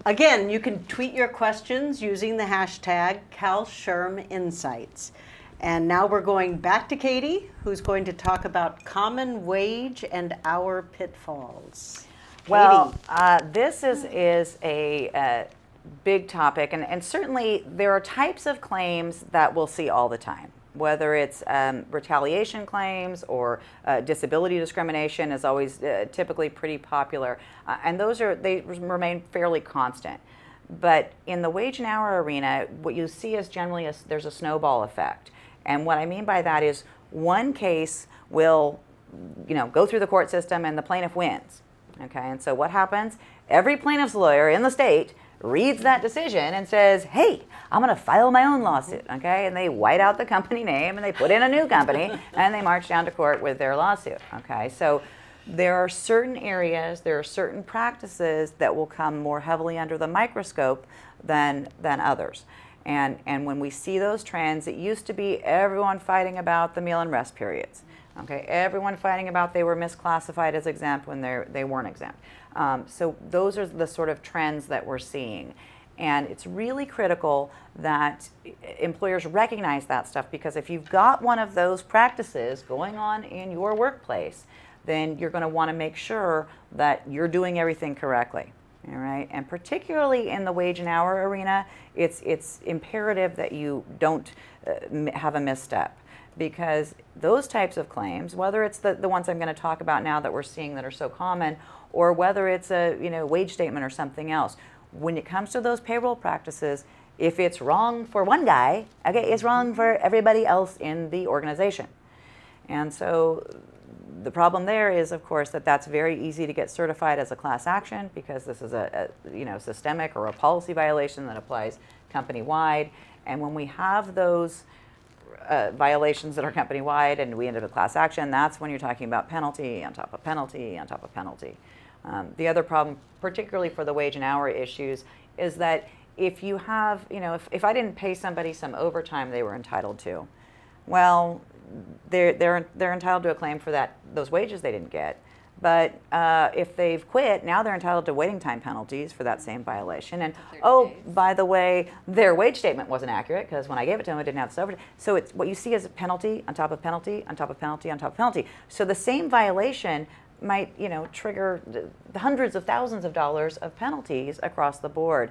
Again, you can tweet your questions using the hashtag CalSHRM Insights. And now we're going back to Katie, who's going to talk about common wage and hour pitfalls. Well, this is a big topic, and certainly there are types of claims that we'll see all the time. Whether it's retaliation claims or disability discrimination is always typically pretty popular, and they remain fairly constant. But in the wage and hour arena, what you see is generally there's a snowball effect, and what I mean by that is one case will, go through the court system and the plaintiff wins. Okay, and so what happens? Every plaintiff's lawyer in the state reads that decision and says, hey, I'm going to file my own lawsuit, okay? And they white out the company name and they put in a new company and they march down to court with their lawsuit, okay? So there are certain areas, there are certain practices that will come more heavily under the microscope than others. And when we see those trends, it used to be everyone fighting about the meal and rest periods, okay? Everyone fighting about they were misclassified as exempt when they weren't exempt. So those are the sort of trends that we're seeing. And it's really critical that employers recognize that stuff, because if you've got one of those practices going on in your workplace, then you're going to want to make sure that you're doing everything correctly. All right? And particularly in the wage and hour arena, it's imperative that you don't have a misstep, because those types of claims, whether it's the ones I'm going to talk about now that we're seeing that are so common, or whether it's a wage statement or something else, when it comes to those payroll practices, if it's wrong for one guy, okay, it's wrong for everybody else in the organization. And so the problem there is, of course, that's very easy to get certified as a class action, because this is a systemic or a policy violation that applies company-wide. And when we have those violations that are company-wide and we end up with class action, that's when you're talking about penalty on top of penalty on top of penalty. The other problem, particularly for the wage and hour issues, is that if you have, if I didn't pay somebody some overtime they were entitled to, well, they're entitled to a claim for those wages they didn't get. But if they've quit, now they're entitled to waiting time penalties for that same violation. And by the way, their wage statement wasn't accurate because when I gave it to them, I didn't have this overtime. So it's what you see is a penalty on top of penalty on top of penalty on top of penalty. So the same violation might, trigger the hundreds of thousands of dollars of penalties across the board.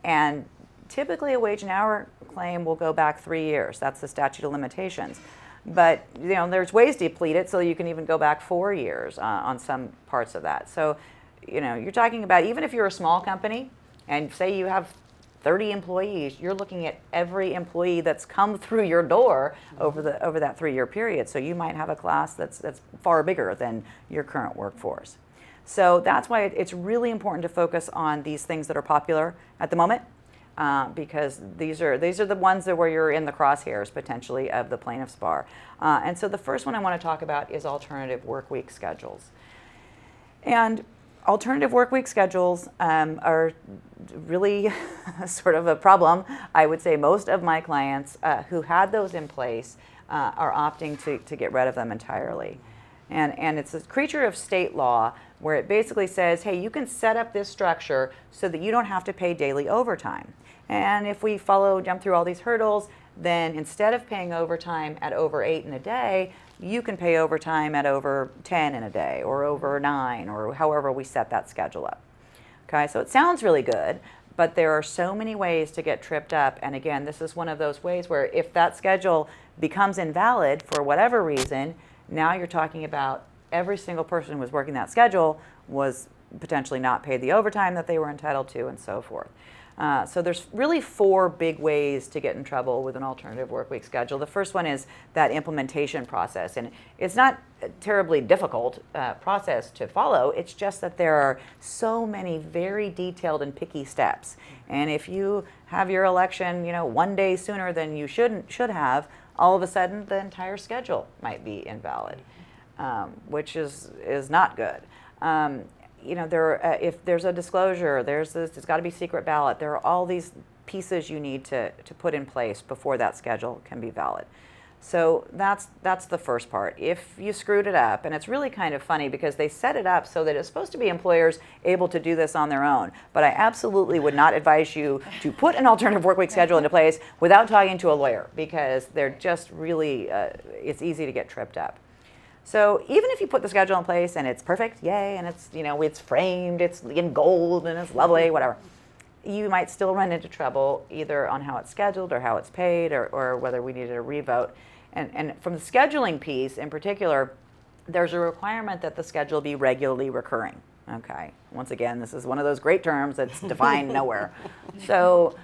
And typically a wage and hour claim will go back 3 years. That's the statute of limitations. But there's ways to deplete it so you can even go back 4 years on some parts of that. So you're talking about, even if you're a small company and say you have 30 employees, you're looking at every employee that's come through your door over that 3-year period. So you might have a class that's far bigger than your current workforce. So that's why it's really important to focus on these things that are popular at the moment, because these are the ones where you're in the crosshairs potentially of the plaintiff's bar. And so the first one I want to talk about is alternative workweek schedules. And alternative workweek schedules are really sort of a problem. I would say most of my clients who had those in place are opting to get rid of them entirely. And it's a creature of state law where it basically says, hey, you can set up this structure so that you don't have to pay daily overtime. And if we jump through all these hurdles, then instead of paying overtime at over 8 in a day, you can pay overtime at over 10 in a day or over 9 or however we set that schedule up. Okay, so it sounds really good, but there are so many ways to get tripped up. And again, this is one of those ways where if that schedule becomes invalid for whatever reason, now you're talking about every single person who was working that schedule was potentially not paid the overtime that they were entitled to and so forth. So there's really 4 big ways to get in trouble with an alternative workweek schedule. The first one is that implementation process. And it's not a terribly difficult process to follow. It's just that there are so many very detailed and picky steps. And if you have your election, 1 day sooner than you should have, all of a sudden the entire schedule might be invalid, which is not good. If there's a disclosure, it's got to be secret ballot. There are all these pieces you need to put in place before that schedule can be valid. So that's the first part. If you screwed it up, and it's really kind of funny because they set it up so that it's supposed to be employers able to do this on their own. But I absolutely would not advise you to put an alternative workweek schedule into place without talking to a lawyer, because they're just really, it's easy to get tripped up. So even if you put the schedule in place and it's perfect, yay, and it's, it's framed, it's in gold and it's lovely, whatever, you might still run into trouble either on how it's scheduled or how it's paid or whether we needed a revote. And from the scheduling piece in particular, there's a requirement that the schedule be regularly recurring. Okay, once again, this is one of those great terms that's defined nowhere. So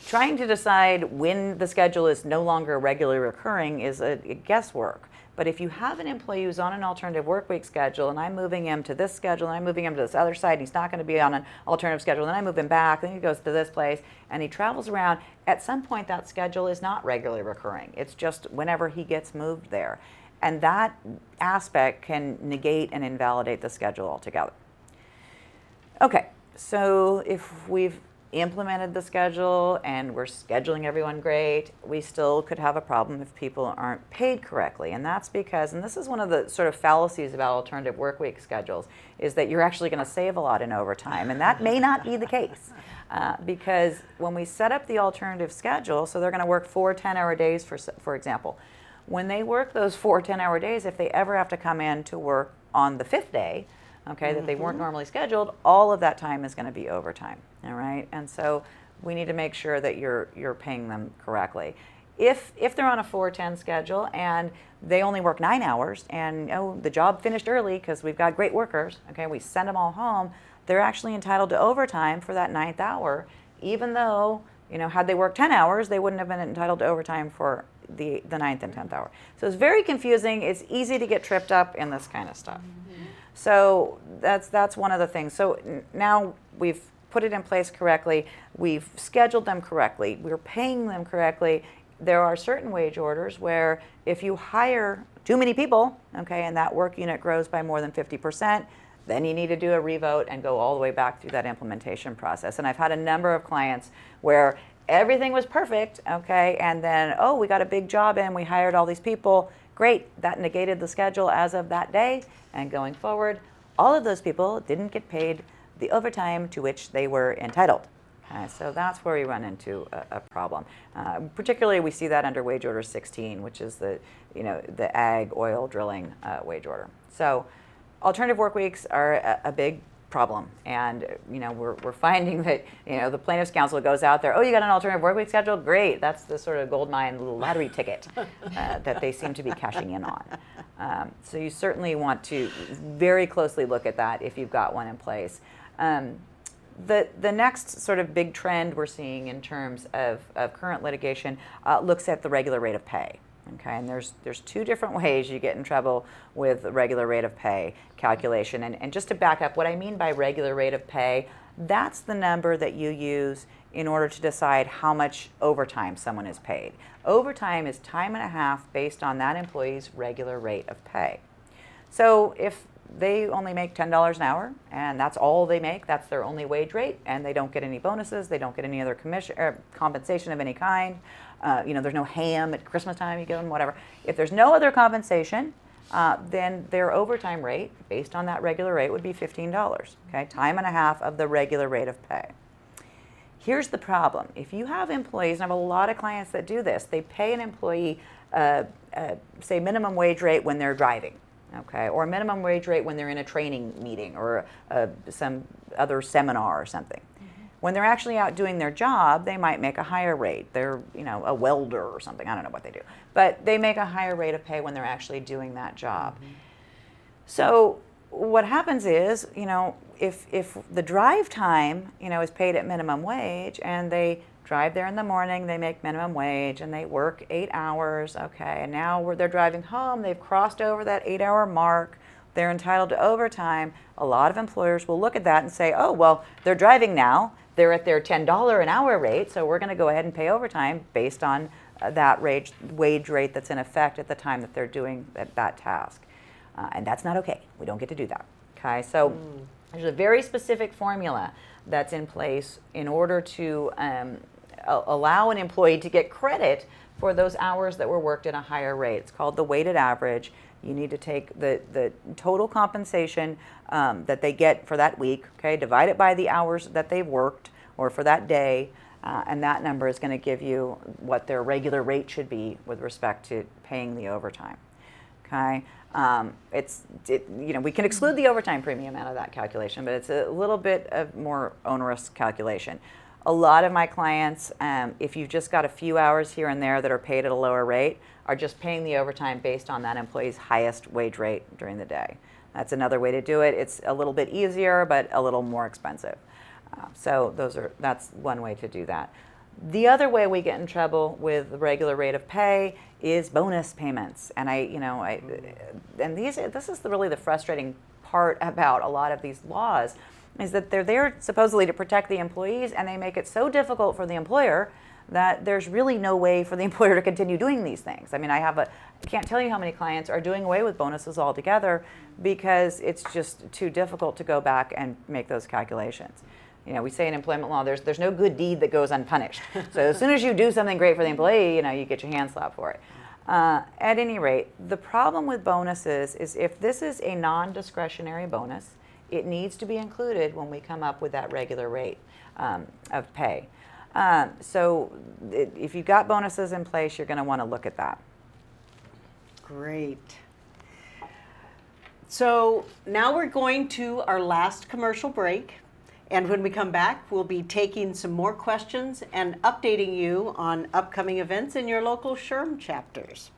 trying to decide when the schedule is no longer regularly recurring is a guesswork. But if you have an employee who's on an alternative workweek schedule and I'm moving him to this schedule and I'm moving him to this other side, and he's not going to be on an alternative schedule, then I move him back, then he goes to this place and he travels around, at some point that schedule is not regularly recurring. It's just whenever he gets moved there. And that aspect can negate and invalidate the schedule altogether. Okay, so if we've implemented the schedule and we're scheduling everyone great, we still could have a problem if people aren't paid correctly. And that's because, and this is one of the sort of fallacies about alternative workweek schedules, is that you're actually going to save a lot in overtime. And that may not be the case. Because when we set up the alternative schedule, so they're going to work 4 10-hour days, for example. When they work those 4 10-hour days, if they ever have to come in to work on the 5th day, okay, that they weren't normally scheduled, all of that time is going to be overtime, all right? And so we need to make sure that you're paying them correctly. If they're on a 4-10 schedule and they only work 9 hours and the job finished early because we've got great workers, okay, we send them all home, they're actually entitled to overtime for that 9th hour, even though, had they worked 10 hours, they wouldn't have been entitled to overtime for the 9th and 10th hour. So it's very confusing. It's easy to get tripped up in this kind of stuff. So that's one of the things. So now we've put it in place correctly. We've scheduled them correctly. We're paying them correctly. There are certain wage orders where if you hire too many people, okay, and that work unit grows by more than 50%, then you need to do a revote and go all the way back through that implementation process. And I've had a number of clients where everything was perfect, okay, and then, oh, we got a big job in, we hired all these people, great, that negated the schedule as of that day, and going forward, all of those people didn't get paid the overtime to which they were entitled. Okay, so that's where we run into a problem. Particularly, we see that under wage order 16, which is the ag oil drilling wage order. So alternative work weeks are a big problem, and we're finding that the plaintiffs' counsel goes out there, oh, you got an alternative work week schedule, great, that's the sort of gold mine little lottery ticket that they seem to be cashing in on. So you certainly want to very closely look at that if you've got one in place. The next sort of big trend we're seeing in terms of current litigation looks at the regular rate of pay. Okay, and there's two different ways you get in trouble with the regular rate of pay calculation. And just to back up, what I mean by regular rate of pay, that's the number that you use in order to decide how much overtime someone is paid. Overtime is time and a half based on that employee's regular rate of pay. So if they only make $10 an hour and that's all they make, that's their only wage rate, and they don't get any bonuses, they don't get any other commission or compensation of any kind, there's no ham at Christmas time you give them, whatever. If there's no other compensation, then their overtime rate, based on that regular rate, would be $15, okay? Time and a half of the regular rate of pay. Here's the problem. If you have employees, and I have a lot of clients that do this, they pay an employee, say, minimum wage rate when they're driving, okay, or minimum wage rate when they're in a training meeting or some other seminar or something. When they're actually out doing their job, they might make a higher rate. They're, a welder or something. I don't know what they do. But they make a higher rate of pay when they're actually doing that job. So what happens is, if the drive time, is paid at minimum wage, and they drive there in the morning, they make minimum wage, and they work 8 hours, okay, and now they're driving home, they've crossed over that 8-hour mark, they're entitled to overtime. A lot of employers will look at that and say, oh, well, they're driving now, they're at their $10 an hour rate, so we're going to go ahead and pay overtime based on that wage rate that's in effect at the time that they're doing that task. And that's not okay. We don't get to do that. Okay, so there's a very specific formula that's in place in order to allow an employee to get credit for those hours that were worked at a higher rate. It's called the weighted average. You need to take the total compensation that they get for that week, okay, divide it by the hours that they've worked or for that day, and that number is going to give you what their regular rate should be with respect to paying the overtime. Okay, we can exclude the overtime premium out of that calculation, but it's a little bit of more onerous calculation. A lot of my clients, if you've just got a few hours here and there that are paid at a lower rate, are just paying the overtime based on that employee's highest wage rate during the day. That's another way to do it. It's a little bit easier, but a little more expensive. So that's one way to do that. The other way we get in trouble with the regular rate of pay is bonus payments. And this is really the frustrating part about a lot of these laws, is that they're there supposedly to protect the employees, and they make it so difficult for the employer that there's really no way for the employer to continue doing these things. I mean, I can't tell you how many clients are doing away with bonuses altogether because it's just too difficult to go back and make those calculations. We say in employment law, there's no good deed that goes unpunished. So as soon as you do something great for the employee, you get your hand slapped for it. At any rate, the problem with bonuses is if this is a non-discretionary bonus, it needs to be included when we come up with that regular rate of pay. So if you've got bonuses in place, you're going to want to look at that. Great. So now we're going to our last commercial break. And when we come back, we'll be taking some more questions and updating you on upcoming events in your local SHRM chapters.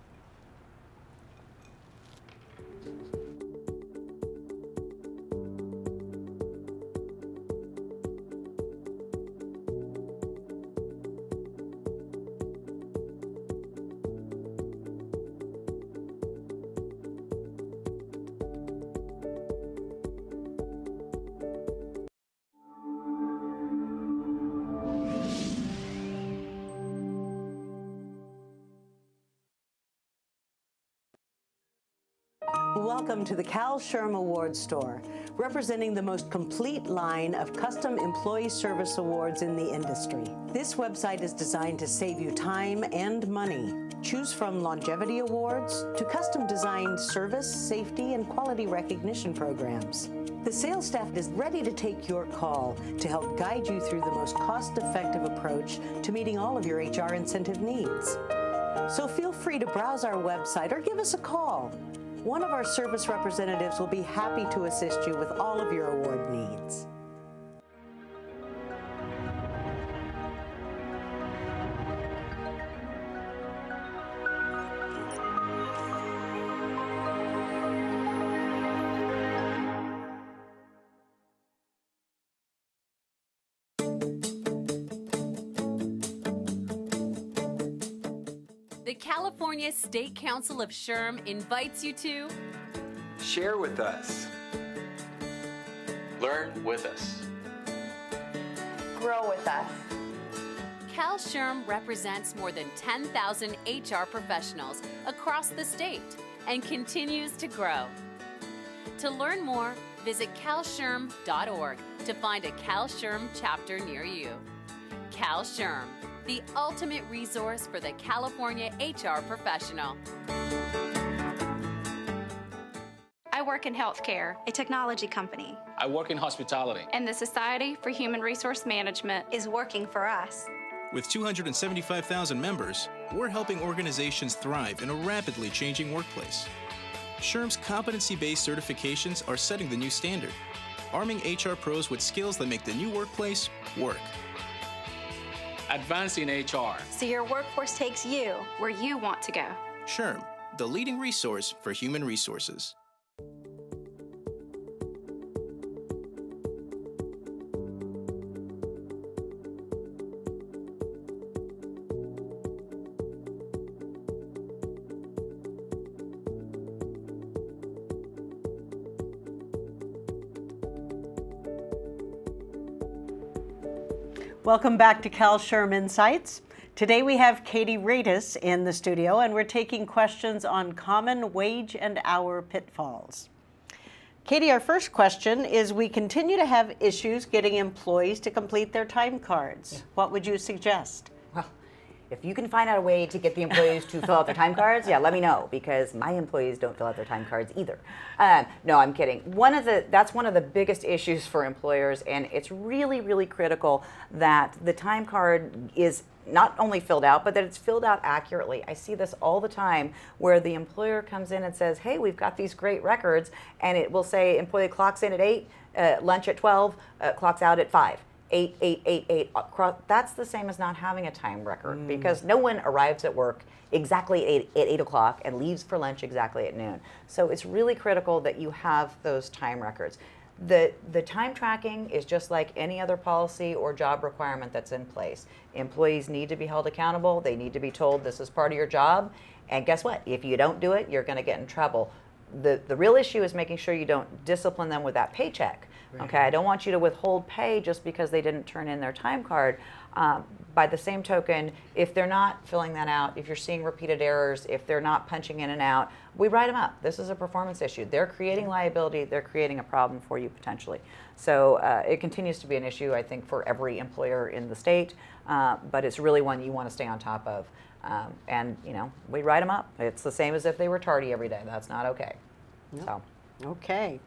Welcome to the CalSHRM Awards store, representing the most complete line of custom employee service awards in the industry. This website is designed to save you time and money. Choose from longevity awards to custom designed service, safety, and quality recognition programs. The sales staff is ready to take your call to help guide you through the most cost-effective approach to meeting all of your HR incentive needs. So feel free to browse our website or give us a call. One of our service representatives will be happy to assist you with all of your award needs. The California State Council of SHRM invites you to Share with us. Learn with us. Grow with us. CalSHRM represents more than 10,000 HR professionals across the state and continues to grow. To learn more, visit CalSHRM.org to find a CalSHRM chapter near you. CalSHRM, the ultimate resource for the California HR professional. I work in healthcare, A technology company I work in hospitality. and the Society for Human Resource Management is working for us. With 275,000 members, we're helping organizations thrive in a rapidly changing workplace. SHRM's competency-based certifications are setting the new standard, arming HR pros with skills that make the new workplace work. Advancing HR. So your workforce takes you. where you want to go. SHRM, the leading resource for human resources. Welcome back to CalSHRM Insights. Today we have Katie Radis in the studio, and we're taking questions on common wage and hour pitfalls. Katie, our first question is, we continue to have issues getting employees to complete their time cards. What would you suggest? Well, if you can find out a way to get the employees to fill out their time cards, yeah, let me know, because my employees don't fill out their time cards either. No, I'm kidding. That's one of the biggest issues for employers, and it's really, really critical that the time card is not only filled out, but that it's filled out accurately. I see this all the time where the employer comes in and says, hey, we've got these great records, and it will say employee clocks in at 8, lunch at 12, clocks out at 5. 8, 8, 8, 8. That's the same as not having a time record, because no one arrives at work exactly at 8 o'clock and leaves for lunch exactly at noon. So it's really critical that you have those time records. The time tracking is just like any other policy or job requirement that's in place. Employees need to be held accountable. They need to be told this is part of your job. And guess what? If you don't do it, you're going to get in trouble. The real issue is making sure you don't discipline them with that paycheck. Okay, I don't want you to withhold pay just because they didn't turn in their time card. By the same token, if they're not filling that out, if you're seeing repeated errors, if they're not punching in and out, we write them up. This is a performance issue. They're creating liability. They're creating a problem for you potentially. So it continues to be an issue, I think, for every employer in the state, but it's really one you want to stay on top of. And, you know, we write them up. It's the same as if they were tardy every day. That's not okay. So. Okay.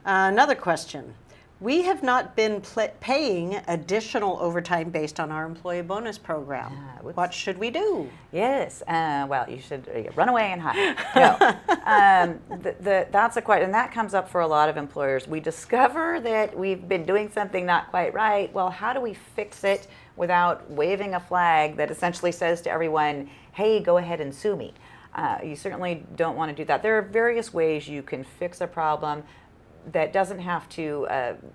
Another question. We have not been paying additional overtime based on our employee bonus program. What should we do? Yes. Well, you should run away and hide. No. That's a question, and that comes up for a lot of employers. We discover that we've been doing something not quite right. Well, how do we fix it without waving a flag that essentially says to everyone, hey, go ahead and sue me? You certainly don't want to do that. There are various ways you can fix a problem that doesn't have to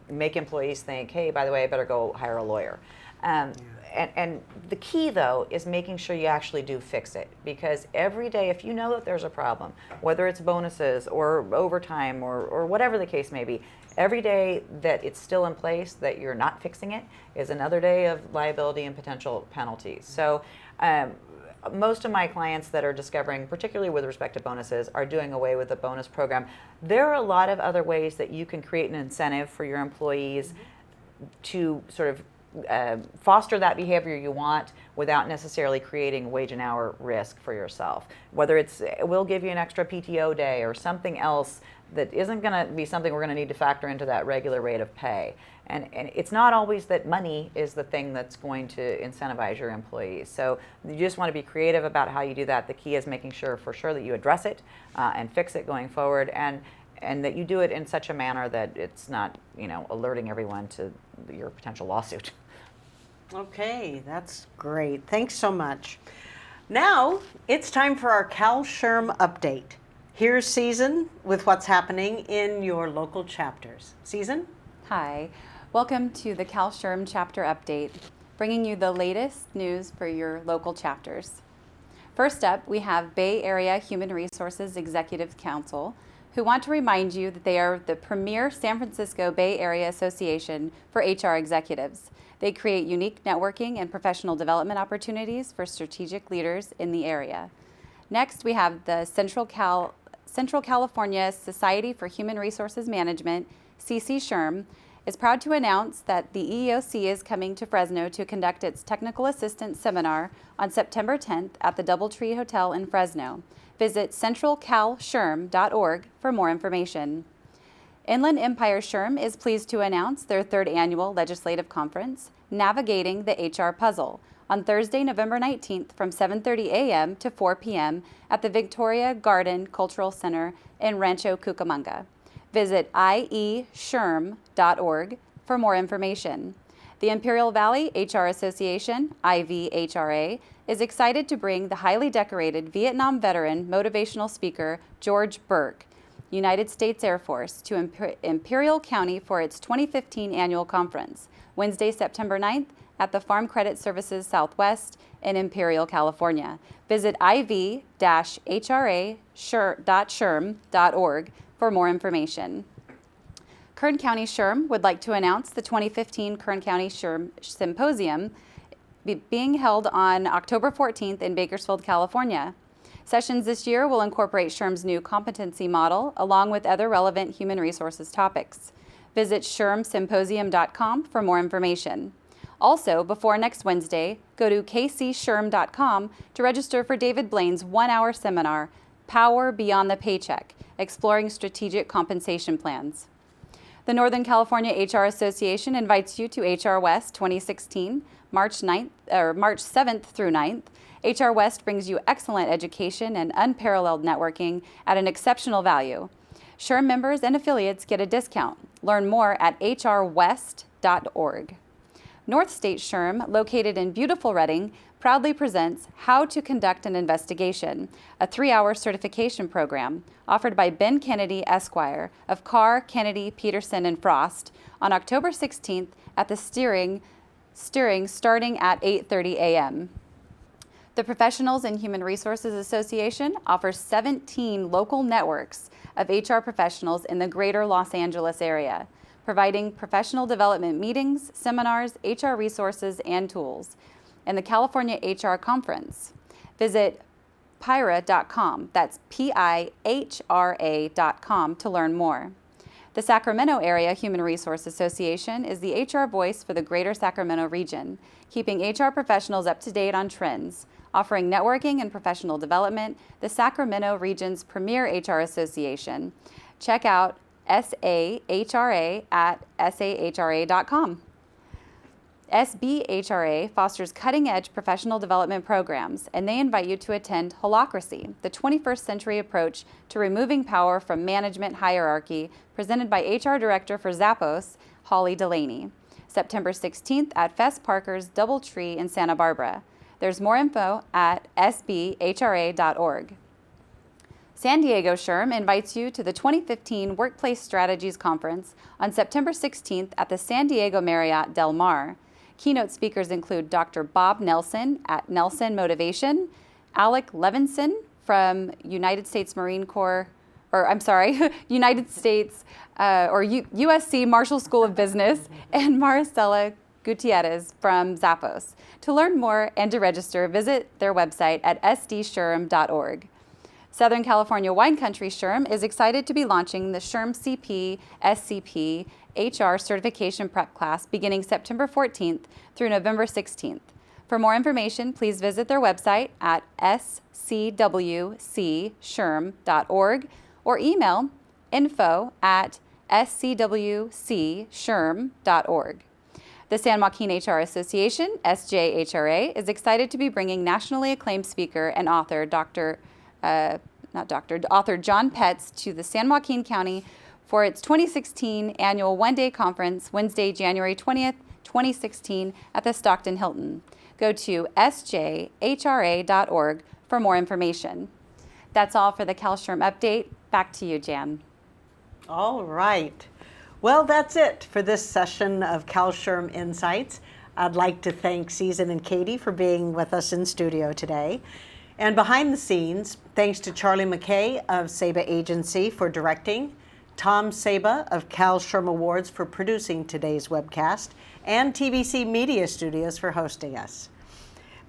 make employees think, hey, by the way, I better go hire a lawyer. And the key, though, is making sure you actually do fix it. Because every day, if you know that there's a problem, whether it's bonuses or overtime or whatever the case may be, every day that it's still in place, that you're not fixing it, is another day of liability and potential penalties. So most of my clients that are discovering, particularly with respect to bonuses, are doing away with the bonus program. There are a lot of other ways that you can create an incentive for your employees to sort of foster that behavior you want without necessarily creating wage and hour risk for yourself. Whether we'll give you an extra PTO day or something else that isn't going to be something we're going to need to factor into that regular rate of pay. And it's not always that money is the thing that's going to incentivize your employees. So you just want to be creative about how you do that. The key is making sure that you address it and fix it going forward, and that you do it in such a manner that it's not, alerting everyone to your potential lawsuit. Okay, that's great. Thanks so much. Now it's time for our CalSHRM update. Here's Season with what's happening in your local chapters. Season? Hi, welcome to the CalSHRM chapter update, bringing you the latest news for your local chapters. First up, we have Bay Area Human Resources Executive Council, who want to remind you that they are the premier San Francisco Bay Area Association for HR executives. They create unique networking and professional development opportunities for strategic leaders in the area. Next, we have the Central California Society for Human Resources Management, CalSHRM, is proud to announce that the EEOC is coming to Fresno to conduct its Technical Assistant Seminar on September 10th at the DoubleTree Hotel in Fresno. Visit centralcalshrm.org for more information. Inland Empire SHRM is pleased to announce their third annual legislative conference, Navigating the HR Puzzle, on Thursday, November 19th from 7:30 a.m. to 4 p.m. at the Victoria Garden Cultural Center in Rancho Cucamonga. Visit ieshrm.org for more information. The Imperial Valley HR Association, IVHRA, is excited to bring the highly decorated Vietnam veteran motivational speaker George Burke, United States Air Force, to Imperial County for its 2015 annual conference, Wednesday, September 9th at the Farm Credit Services Southwest in Imperial, California. Visit iv-hra.shrm.org for more information. Kern County SHRM would like to announce the 2015 Kern County SHRM Symposium being held on October 14th in Bakersfield, California. Sessions this year will incorporate SHRM's new competency model along with other relevant human resources topics. Visit shrmsymposium.com for more information. Also, before next Wednesday, go to kcshrm.com to register for David Blaine's one-hour seminar, Power Beyond the Paycheck, Exploring Strategic Compensation Plans. The Northern California HR Association invites you to HR West 2016, March 7th through 9th. HR West brings you excellent education and unparalleled networking at an exceptional value. SHRM members and affiliates get a discount. Learn more at hrwest.org. North State SHRM, located in beautiful Redding, proudly presents How to Conduct an Investigation, a 3-hour certification program offered by Ben Kennedy, Esquire, of Carr, Kennedy, Peterson, and Frost on October 16th at the Steering starting at 8:30 a.m. The Professionals in Human Resources Association offers 17 local networks of HR professionals in the greater Los Angeles area, providing professional development meetings, seminars, HR resources, and tools. And the California HR Conference. Visit PIHRA.com, that's PIHRA.com, to learn more. The Sacramento Area Human Resource Association is the HR voice for the greater Sacramento region, keeping HR professionals up to date on trends. Offering networking and professional development, the Sacramento region's premier HR association. Check out SAHRA at SAHRA.com. SBHRA fosters cutting-edge professional development programs, and they invite you to attend Holacracy, the 21st century approach to removing power from management hierarchy, presented by HR Director for Zappos, Holly Delaney, September 16th at Fess Parker's DoubleTree in Santa Barbara. There's more info at sbhra.org. San Diego SHRM invites you to the 2015 Workplace Strategies Conference on September 16th at the San Diego Marriott Del Mar. Keynote speakers include Dr. Bob Nelson at Nelson Motivation, Alec Levinson from United States USC Marshall School of Business, and Maricela Gutierrez from Zappos. To learn more and to register, visit their website at sdshurm.org. Southern California Wine Country SHRM is excited to be launching the SHRM CP SCP HR certification prep class beginning September 14th through November 16th. For more information, please visit their website at scwcshrm.org or email info@scwcshrm.org. The San Joaquin HR Association, SJHRA, is excited to be bringing nationally acclaimed speaker and author author John Petz to the San Joaquin County for its 2016 annual one-day conference, Wednesday, January 20th, 2016, at the Stockton Hilton. Go to sjhra.org for more information. That's all for the CalSHRM update. Back to you, Jan. All right. Well, that's it for this session of CalSHRM Insights. I'd like to thank Susan and Katie for being with us in studio today. And behind the scenes, thanks to Charlie McKay of Saba Agency for directing, Tom Saba of CalSHRM Awards for producing today's webcast, and TBC Media Studios for hosting us.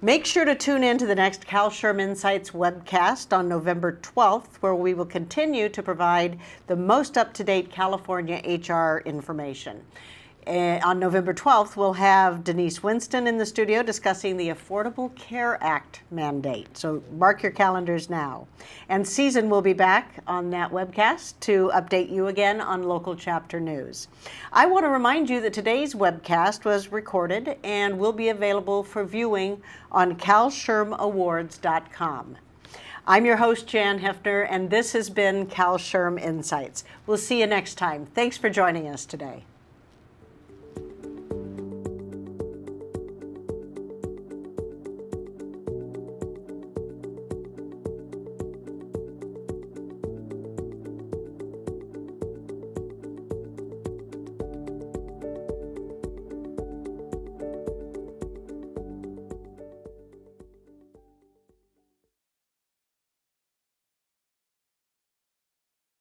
Make sure to tune in to the next CalSHRM Insights webcast on November 12th, where we will continue to provide the most up-to-date California HR information. On November 12th, we'll have Denise Winston in the studio discussing the Affordable Care Act mandate. So mark your calendars now. And Susan will be back on that webcast to update you again on local chapter news. I want to remind you that today's webcast was recorded and will be available for viewing on CalSHRMAwards.com. I'm your host, Jan Hefner, and this has been CalSHRM Insights. We'll see you next time. Thanks for joining us today.